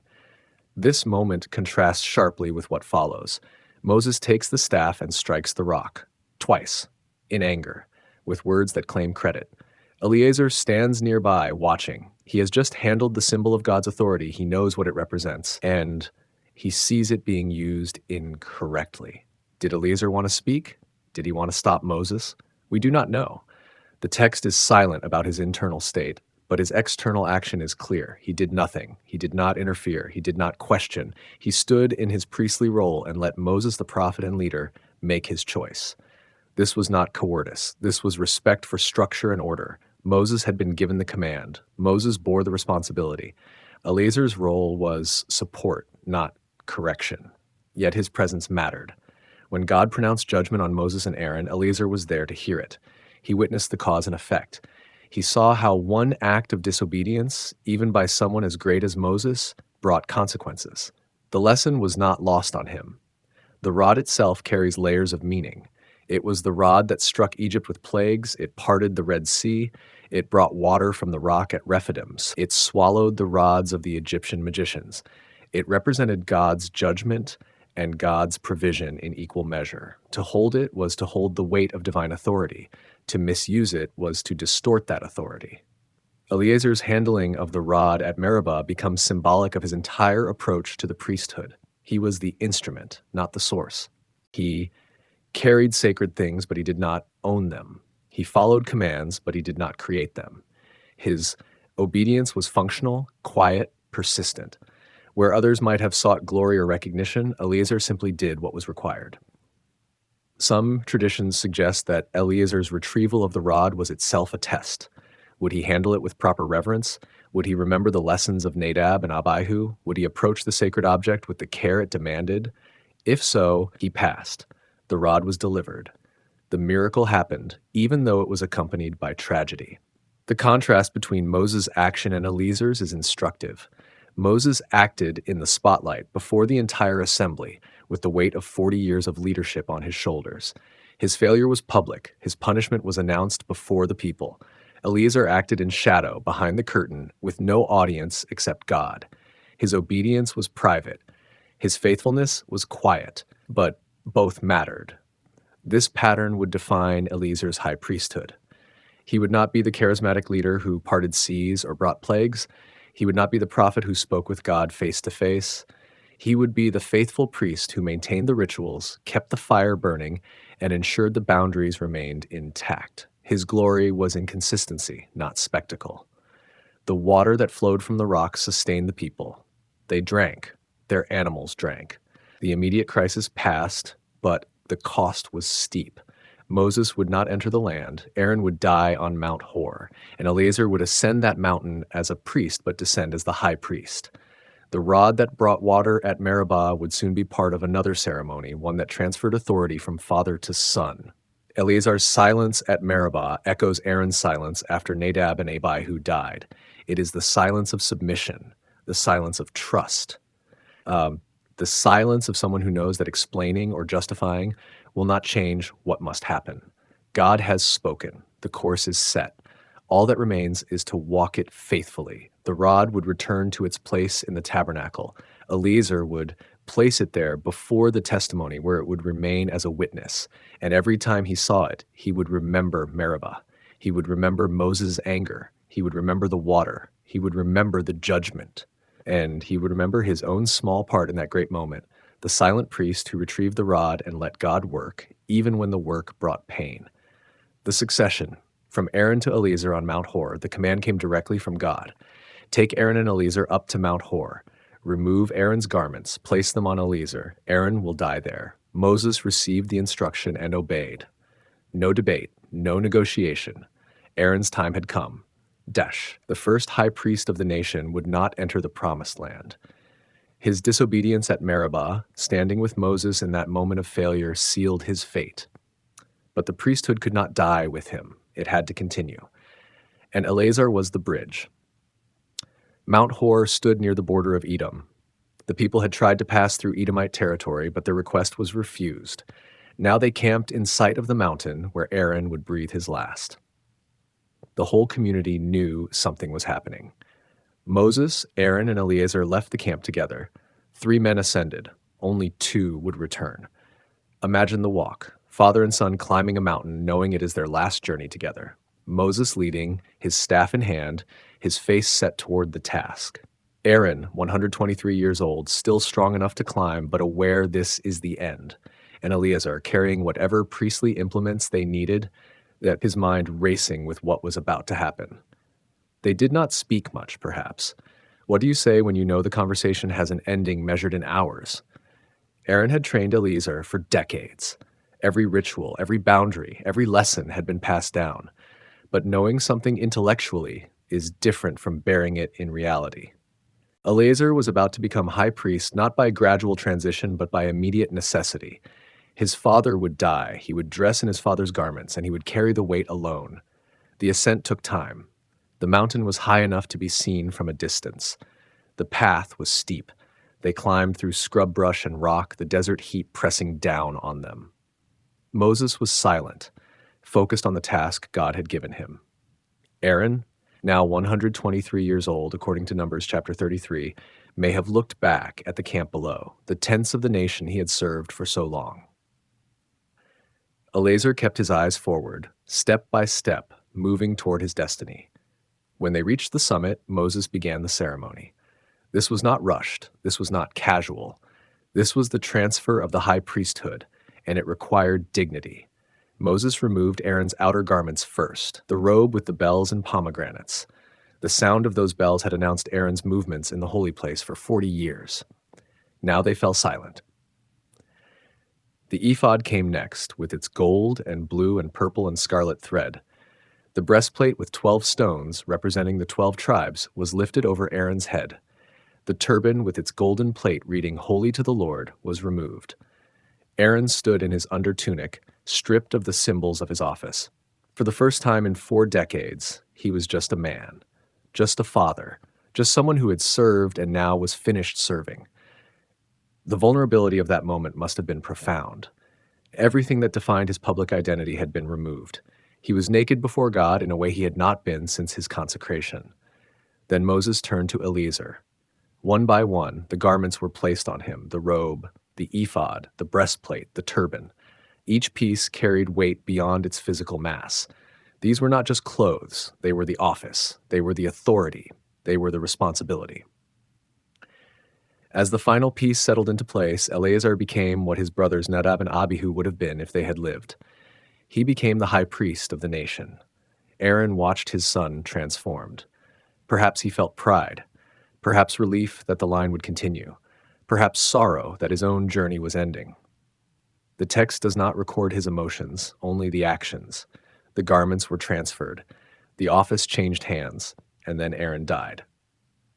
This moment contrasts sharply with what follows. Moses takes the staff and strikes the rock, twice, in anger, with words that claim credit. Eleazar stands nearby, watching. He has just handled the symbol of God's authority. He knows what it represents, and he sees it being used incorrectly. Did Eleazar want to speak? Did he want to stop Moses? We do not know. The text is silent about his internal state, but his external action is clear. He did nothing. He did not interfere. He did not question. He stood in his priestly role and let Moses, the prophet and leader, make his choice. This was not cowardice. This was respect for structure and order. Moses had been given the command. Moses bore the responsibility. Eleazar's role was support, not correction. Yet his presence mattered. When God pronounced judgment on Moses and Aaron, Eleazar was there to hear it. He witnessed the cause and effect. He saw how one act of disobedience, even by someone as great as Moses, brought consequences. The lesson was not lost on him. The rod itself carries layers of meaning. It was the rod that struck Egypt with plagues. It parted the Red Sea. It brought water from the rock at Rephidim. It swallowed the rods of the Egyptian magicians. It represented God's judgment and God's provision in equal measure. To hold it was to hold the weight of divine authority. To misuse it was to distort that authority. Eleazar's handling of the rod at Meribah becomes symbolic of his entire approach to the priesthood. He was the instrument, not the source. He carried sacred things, but he did not own them. He followed commands, but he did not create them. His obedience was functional, quiet, persistent. Where others might have sought glory or recognition, Eleazar simply did what was required. Some traditions suggest that Eleazar's retrieval of the rod was itself a test. Would he handle it with proper reverence? Would he remember the lessons of Nadab and Abihu? Would he approach the sacred object with the care it demanded? If so, he passed. The rod was delivered. The miracle happened, even though it was accompanied by tragedy. The contrast between Moses' action and Eleazar's is instructive. Moses acted in the spotlight before the entire assembly, with the weight of 40 years of leadership on his shoulders. His failure was public. His punishment was announced before the people. Eleazar acted in shadow, behind the curtain, with no audience except God. His obedience was private. His faithfulness was quiet, but both mattered. This pattern would define Eleazar's high priesthood. He would not be the charismatic leader who parted seas or brought plagues. He would not be the prophet who spoke with God face to face. He would be the faithful priest who maintained the rituals, kept the fire burning, and ensured the boundaries remained intact. His glory was in consistency, not spectacle. The water that flowed from the rock sustained the people. They drank. Their animals drank. The immediate crisis passed, but the cost was steep. Moses would not enter the land, Aaron would die on Mount Hor, and Eleazar would ascend that mountain as a priest but descend as the high priest. The rod that brought water at Meribah would soon be part of another ceremony, one that transferred authority from father to son. Eleazar's silence at Meribah echoes Aaron's silence after Nadab and Abihu died. It is the silence of submission, the silence of trust, the silence of someone who knows that explaining or justifying will not change what must happen. God has spoken. The course is set. All that remains is to walk it faithfully. The rod would return to its place in the tabernacle. Eleazar would place it there before the testimony, where it would remain as a witness. And every time he saw it, he would remember Meribah. He would remember Moses' anger. He would remember the water. He would remember the judgment. And he would remember his own small part in that great moment, the silent priest who retrieved the rod and let God work, even when the work brought pain. The succession. From Aaron to Eleazar on Mount Hor, the command came directly from God. Take Aaron and Eleazar up to Mount Hor. Remove Aaron's garments, place them on Eleazar. Aaron will die there. Moses received the instruction and obeyed. No debate, no negotiation. Aaron's time had come. The first high priest of the nation would not enter the promised land. His disobedience at Meribah, standing with Moses in that moment of failure, sealed his fate. But the priesthood could not die with him. It had to continue. And Eleazar was the bridge. Mount Hor stood near the border of Edom. The people had tried to pass through Edomite territory, but their request was refused. Now they camped in sight of the mountain where Aaron would breathe his last. The whole community knew something was happening. Moses, Aaron, and Eleazar left the camp together. 3 men ascended. Only 2 would return. Imagine the walk. Father and son climbing a mountain, knowing it is their last journey together. Moses leading, his staff in hand, his face set toward the task. Aaron, 123 years old, still strong enough to climb, but aware this is the end. And Eleazar carrying whatever priestly implements they needed, that his mind racing with what was about to happen. They did not speak much, perhaps. What do you say when you know the conversation has an ending measured in hours? Aaron had trained Eleazar for decades. Every ritual, every boundary, every lesson had been passed down. But knowing something intellectually is different from bearing it in reality. Eleazar was about to become high priest not by gradual transition, but by immediate necessity. His father would die, he would dress in his father's garments, and he would carry the weight alone. The ascent took time. The mountain was high enough to be seen from a distance. The path was steep. They climbed through scrub brush and rock, the desert heat pressing down on them. Moses was silent, focused on the task God had given him. Aaron, now 123 years old, according to Numbers chapter 33, may have looked back at the camp below, the tents of the nation he had served for so long. Eleazar kept his eyes forward, step by step, moving toward his destiny. When they reached the summit, Moses began the ceremony. This was not rushed. This was not casual. This was the transfer of the high priesthood, and it required dignity. Moses removed Aaron's outer garments first, the robe with the bells and pomegranates. The sound of those bells had announced Aaron's movements in the holy place for 40 years. Now they fell silent. The ephod came next, with its gold and blue and purple and scarlet thread. The breastplate with 12 stones, representing the 12 tribes, was lifted over Aaron's head. The turban with its golden plate reading "Holy to the Lord" was removed. Aaron stood in his undertunic, stripped of the symbols of his office. For the first time in 4 decades, he was just a man, just a father, just someone who had served and now was finished serving. The vulnerability of that moment must have been profound. Everything that defined his public identity had been removed. He was naked before God in a way he had not been since his consecration. Then Moses turned to Eleazar. One by one, the garments were placed on him, the robe, the ephod, the breastplate, the turban. Each piece carried weight beyond its physical mass. These were not just clothes, they were the office, they were the authority, they were the responsibility. As the final piece settled into place, Eleazar became what his brothers Nadab and Abihu would have been if they had lived. He became the high priest of the nation. Aaron watched his son transformed. Perhaps he felt pride, perhaps relief that the line would continue, perhaps sorrow that his own journey was ending. The text does not record his emotions, only the actions. The garments were transferred, the office changed hands, and then Aaron died.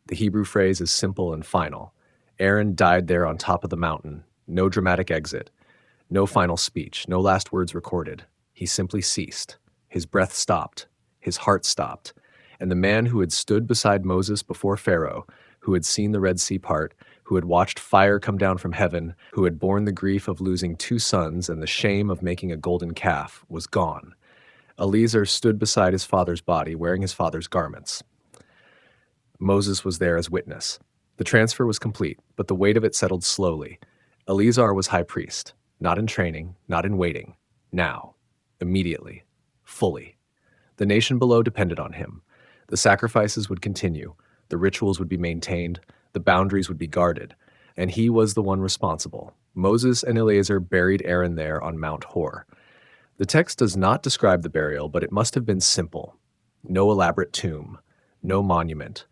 The Hebrew phrase is simple and final. Aaron died there on top of the mountain, no dramatic exit, no final speech, no last words recorded. He simply ceased. His breath stopped, his heart stopped, and the man who had stood beside Moses before Pharaoh, who had seen the Red Sea part, who had watched fire come down from heaven, who had borne the grief of losing 2 sons and the shame of making a golden calf, was gone. Eleazar stood beside his father's body, wearing his father's garments. Moses was there as witness. The transfer was complete, but the weight of it settled slowly. Eleazar was high priest, not in training, not in waiting. Now, immediately, fully. The nation below depended on him. The sacrifices would continue, the rituals would be maintained, the boundaries would be guarded, and he was the one responsible. Moses and Eleazar buried Aaron there on Mount Hor. The text does not describe the burial, but it must have been simple. No elaborate tomb, no monument,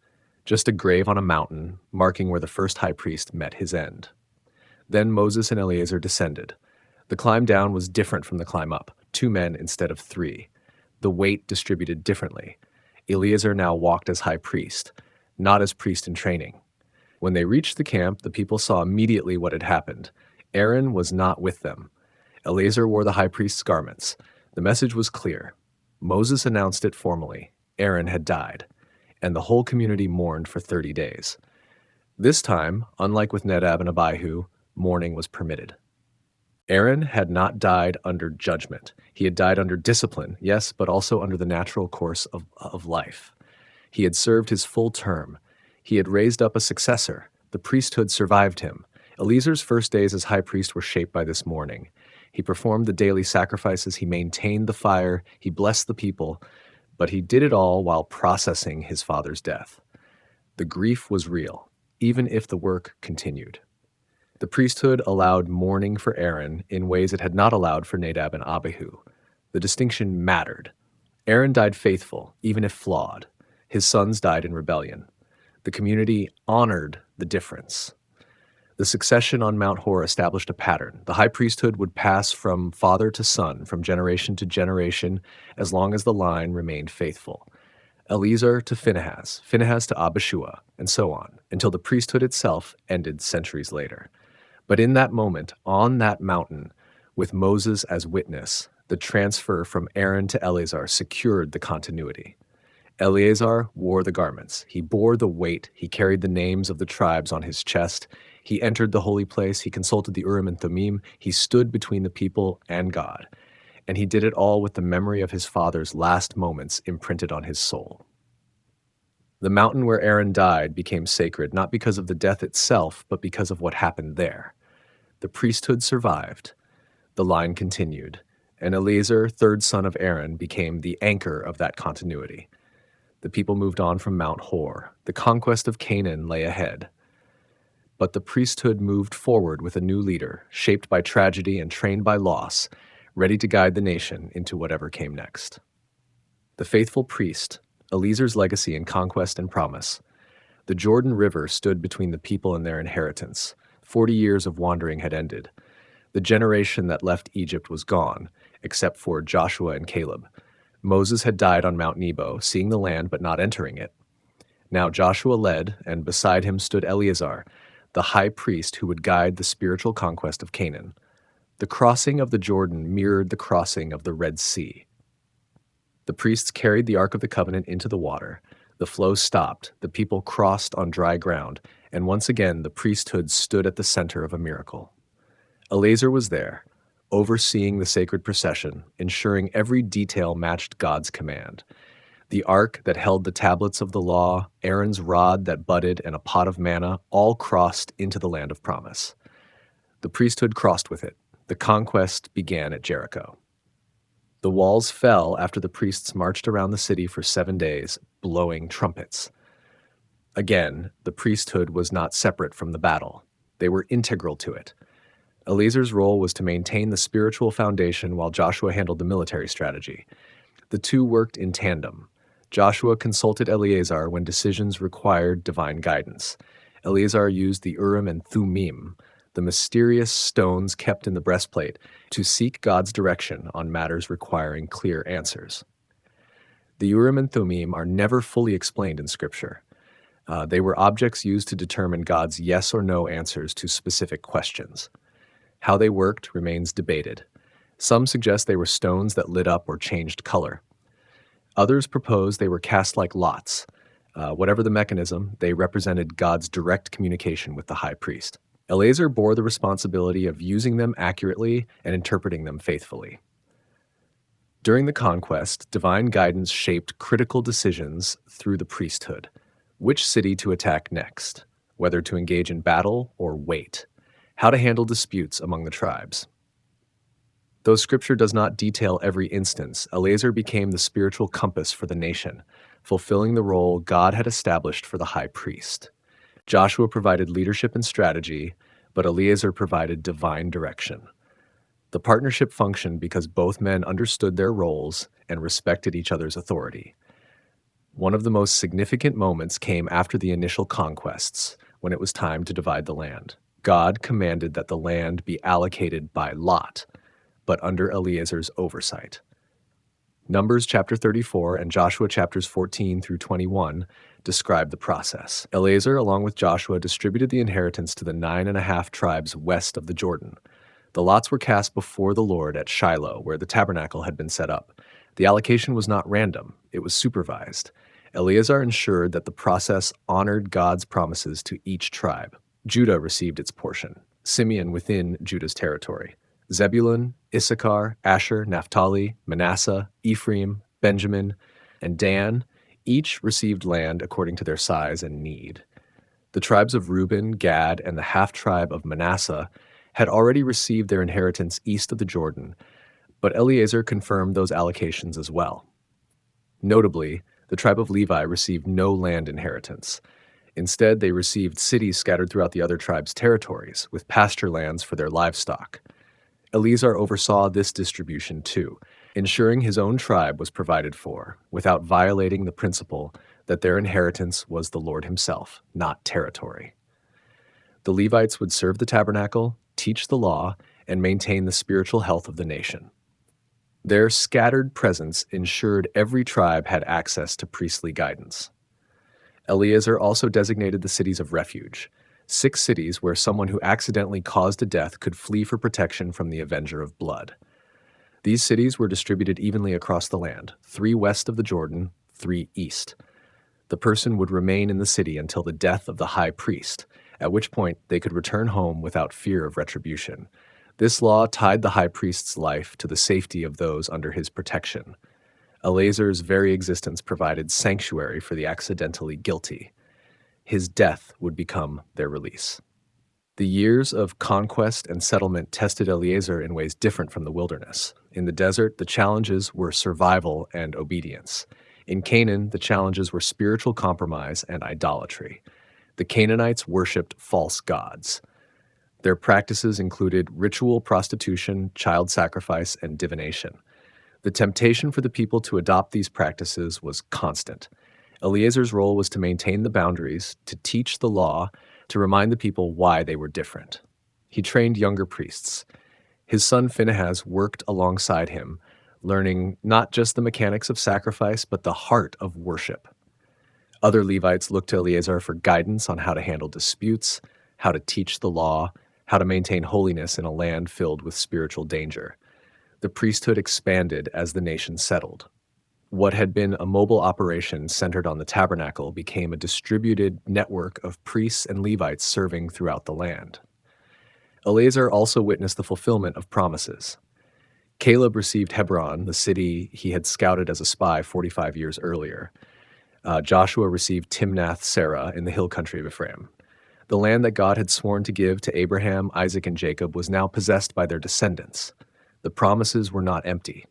just a grave on a mountain, marking where the first high priest met his end. Then Moses and Eleazar descended. The climb down was different from the climb up, 2 men instead of 3. The weight distributed differently. Eleazar now walked as high priest, not as priest in training. When they reached the camp, the people saw immediately what had happened. Aaron was not with them. Eleazar wore the high priest's garments. The message was clear. Moses announced it formally. Aaron had died, and the whole community mourned for 30 days. This time, unlike with Nadab and Abihu, mourning was permitted. Aaron had not died under judgment. He had died under discipline, yes, but also under the natural course of life. He had served his full term. He had raised up a successor. The priesthood survived him. Eleazar's first days as high priest were shaped by this mourning. He performed the daily sacrifices, he maintained the fire, he blessed the people, but he did it all while processing his father's death. The grief was real, even if the work continued. The priesthood allowed mourning for Aaron in ways it had not allowed for Nadab and Abihu. The distinction mattered. Aaron died faithful, even if flawed. His sons died in rebellion. The community honored the difference. The succession on Mount Hor established a pattern. The high priesthood would pass from father to son, from generation to generation, as long as the line remained faithful. Eleazar to Phinehas, Phinehas to Abishua, and so on, until the priesthood itself ended centuries later. But in that moment, on that mountain, with Moses as witness, the transfer from Aaron to Eleazar secured the continuity. Eleazar wore the garments. He bore the weight. He carried the names of the tribes on his chest. He entered the holy place. He consulted the Urim and Thummim. He stood between the people and God. And he did it all with the memory of his father's last moments imprinted on his soul. The mountain where Aaron died became sacred, not because of the death itself, but because of what happened there. The priesthood survived. The line continued. And Eleazar, third son of Aaron, became the anchor of that continuity. The people moved on from Mount Hor. The conquest of Canaan lay ahead. But the priesthood moved forward with a new leader, shaped by tragedy and trained by loss, ready to guide the nation into whatever came next. The faithful priest, Eleazar's legacy in conquest and promise. The Jordan River stood between the people and their inheritance. 40 years of wandering had ended. The generation that left Egypt was gone, except for Joshua and Caleb. Moses had died on Mount Nebo, seeing the land but not entering it. Now Joshua led, and beside him stood Eleazar, the high priest who would guide the spiritual conquest of Canaan. The crossing of the Jordan mirrored the crossing of the Red Sea. The priests carried the Ark of the Covenant into the water. The flow stopped, the people crossed on dry ground, and once again the priesthood stood at the center of a miracle. Eleazar was there, overseeing the sacred procession, ensuring every detail matched God's command. The ark that held the tablets of the law, Aaron's rod that budded, and a pot of manna all crossed into the land of promise. The priesthood crossed with it. The conquest began at Jericho. The walls fell after the priests marched around the city for 7 days, blowing trumpets. Again, the priesthood was not separate from the battle. They were integral to it. Eleazar's role was to maintain the spiritual foundation while Joshua handled the military strategy. The two worked in tandem. Joshua consulted Eleazar when decisions required divine guidance. Eleazar used the Urim and Thummim, the mysterious stones kept in the breastplate, to seek God's direction on matters requiring clear answers. The Urim and Thummim are never fully explained in Scripture. They were objects used to determine God's yes or no answers to specific questions. How they worked remains debated. Some suggest they were stones that lit up or changed color. Others propose they were cast like lots. Whatever the mechanism, they represented God's direct communication with the high priest. Eleazar bore the responsibility of using them accurately and interpreting them faithfully. During the conquest, divine guidance shaped critical decisions through the priesthood. Which city to attack next, whether to engage in battle or wait, how to handle disputes among the tribes. Though Scripture does not detail every instance, Eleazar became the spiritual compass for the nation, fulfilling the role God had established for the high priest. Joshua provided leadership and strategy, but Eleazar provided divine direction. The partnership functioned because both men understood their roles and respected each other's authority. One of the most significant moments came after the initial conquests, when it was time to divide the land. God commanded that the land be allocated by lot, but under Eleazar's oversight. Numbers chapter 34 and Joshua chapters 14 through 21 describe the process. Eleazar, along with Joshua, distributed the inheritance to the 9.5 tribes west of the Jordan. The lots were cast before the Lord at Shiloh, where the tabernacle had been set up. The allocation was not random, it was supervised. Eleazar ensured that the process honored God's promises to each tribe. Judah received its portion, Simeon within Judah's territory. Zebulun, Issachar, Asher, Naphtali, Manasseh, Ephraim, Benjamin, and Dan each received land according to their size and need. The tribes of Reuben, Gad, and the half-tribe of Manasseh had already received their inheritance east of the Jordan, but Eleazar confirmed those allocations as well. Notably, the tribe of Levi received no land inheritance. Instead, they received cities scattered throughout the other tribes' territories, with pasture lands for their livestock. Eleazar oversaw this distribution too, ensuring his own tribe was provided for, without violating the principle that their inheritance was the Lord himself, not territory. The Levites would serve the tabernacle, teach the law, and maintain the spiritual health of the nation. Their scattered presence ensured every tribe had access to priestly guidance. Eleazar also designated the cities of refuge, 6 cities where someone who accidentally caused a death could flee for protection from the avenger of blood. These cities were distributed evenly across the land, 3 west of the Jordan, 3 east. The person would remain in the city until the death of the high priest, at which point they could return home without fear of retribution. This law tied the high priest's life to the safety of those under his protection. Eleazar's very existence provided sanctuary for the accidentally guilty. His death would become their release. The years of conquest and settlement tested Eleazar in ways different from the wilderness. In the desert, the challenges were survival and obedience. In Canaan, the challenges were spiritual compromise and idolatry. The Canaanites worshipped false gods. Their practices included ritual prostitution, child sacrifice, and divination. The temptation for the people to adopt these practices was constant. Eleazar's role was to maintain the boundaries, to teach the law, to remind the people why they were different. He trained younger priests. His son Phinehas worked alongside him, learning not just the mechanics of sacrifice, but the heart of worship. Other Levites looked to Eleazar for guidance on how to handle disputes, how to teach the law, how to maintain holiness in a land filled with spiritual danger. The priesthood expanded as the nation settled. What had been a mobile operation centered on the tabernacle became a distributed network of priests and Levites serving throughout the land. Eleazar also witnessed the fulfillment of promises. Caleb received Hebron, the city he had scouted as a spy 45 years earlier. Joshua received Timnath-Serah in the hill country of Ephraim. The land that God had sworn to give to Abraham, Isaac, and Jacob was now possessed by their descendants. The promises were not empty.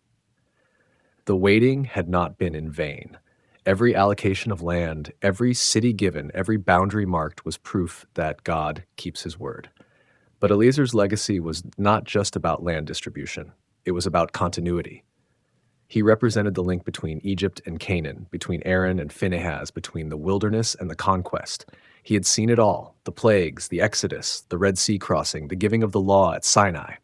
The waiting had not been in vain. Every allocation of land, every city given, every boundary marked was proof that God keeps his word. But Eleazar's legacy was not just about land distribution. It was about continuity. He represented the link between Egypt and Canaan, between Aaron and Phinehas, between the wilderness and the conquest. He had seen it all: the plagues, the Exodus, the Red Sea crossing, the giving of the law at Sinai,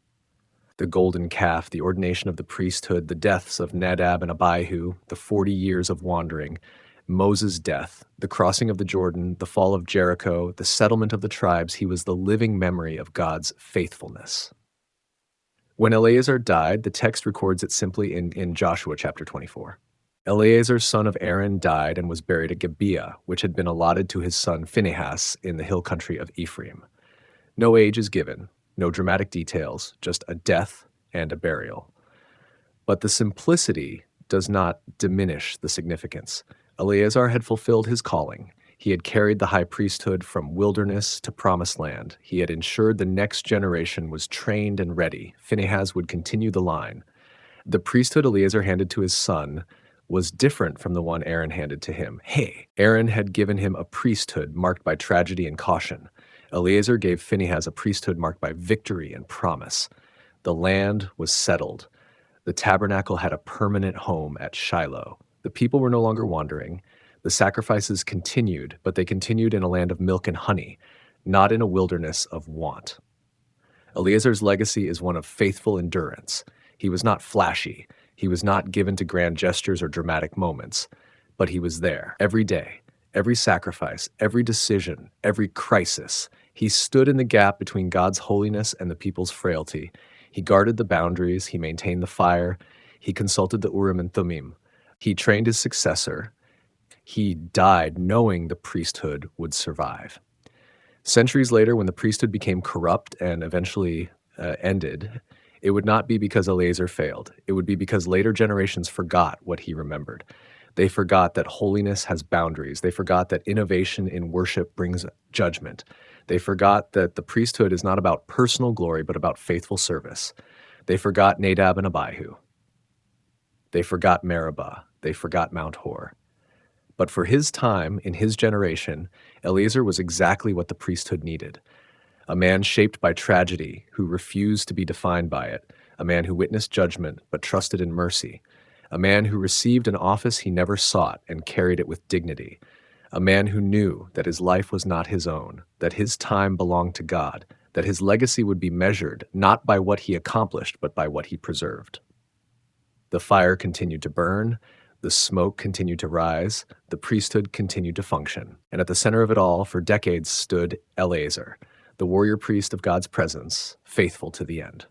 the golden calf, the ordination of the priesthood, the deaths of Nadab and Abihu, the 40 years of wandering, Moses' death, the crossing of the Jordan, the fall of Jericho, the settlement of the tribes. He was the living memory of God's faithfulness. When Eleazar died, the text records it simply in Joshua chapter 24. Eleazar, son of Aaron, died and was buried at Gibeah, which had been allotted to his son Phinehas in the hill country of Ephraim. No age is given, no dramatic details, just a death and a burial. But the simplicity does not diminish the significance. Eleazar had fulfilled his calling. He had carried the high priesthood from wilderness to promised land. He had ensured the next generation was trained and ready. Phinehas would continue the line. The priesthood Eleazar handed to his son was different from the one Aaron handed to him. Aaron had given him a priesthood marked by tragedy and caution. Eleazar gave Phinehas a priesthood marked by victory and promise. The land was settled. The tabernacle had a permanent home at Shiloh. The people were no longer wandering. The sacrifices continued, but they continued in a land of milk and honey, not in a wilderness of want. Eleazar's legacy is one of faithful endurance. He was not flashy. He was not given to grand gestures or dramatic moments, but he was there every day, every sacrifice, every decision, every crisis. He stood in the gap between God's holiness and the people's frailty. He guarded the boundaries. He maintained the fire. He consulted the Urim and Thummim. He trained his successor. He died knowing the priesthood would survive. Centuries later, when the priesthood became corrupt and eventually ended, it would not be because Eleazar failed. It would be because later generations forgot what he remembered. They forgot that holiness has boundaries. They forgot that innovation in worship brings judgment. They forgot that the priesthood is not about personal glory, but about faithful service. They forgot Nadab and Abihu. They forgot Meribah. They forgot Mount Hor. But for his time, in his generation, Eleazar was exactly what the priesthood needed. A man shaped by tragedy who refused to be defined by it. A man who witnessed judgment but trusted in mercy. A man who received an office he never sought and carried it with dignity. A man who knew that his life was not his own, that his time belonged to God, that his legacy would be measured not by what he accomplished but by what he preserved. The fire continued to burn. The smoke continued to rise, the priesthood continued to function, and at the center of it all, for decades, stood Eleazar, the warrior priest of God's presence, faithful to the end.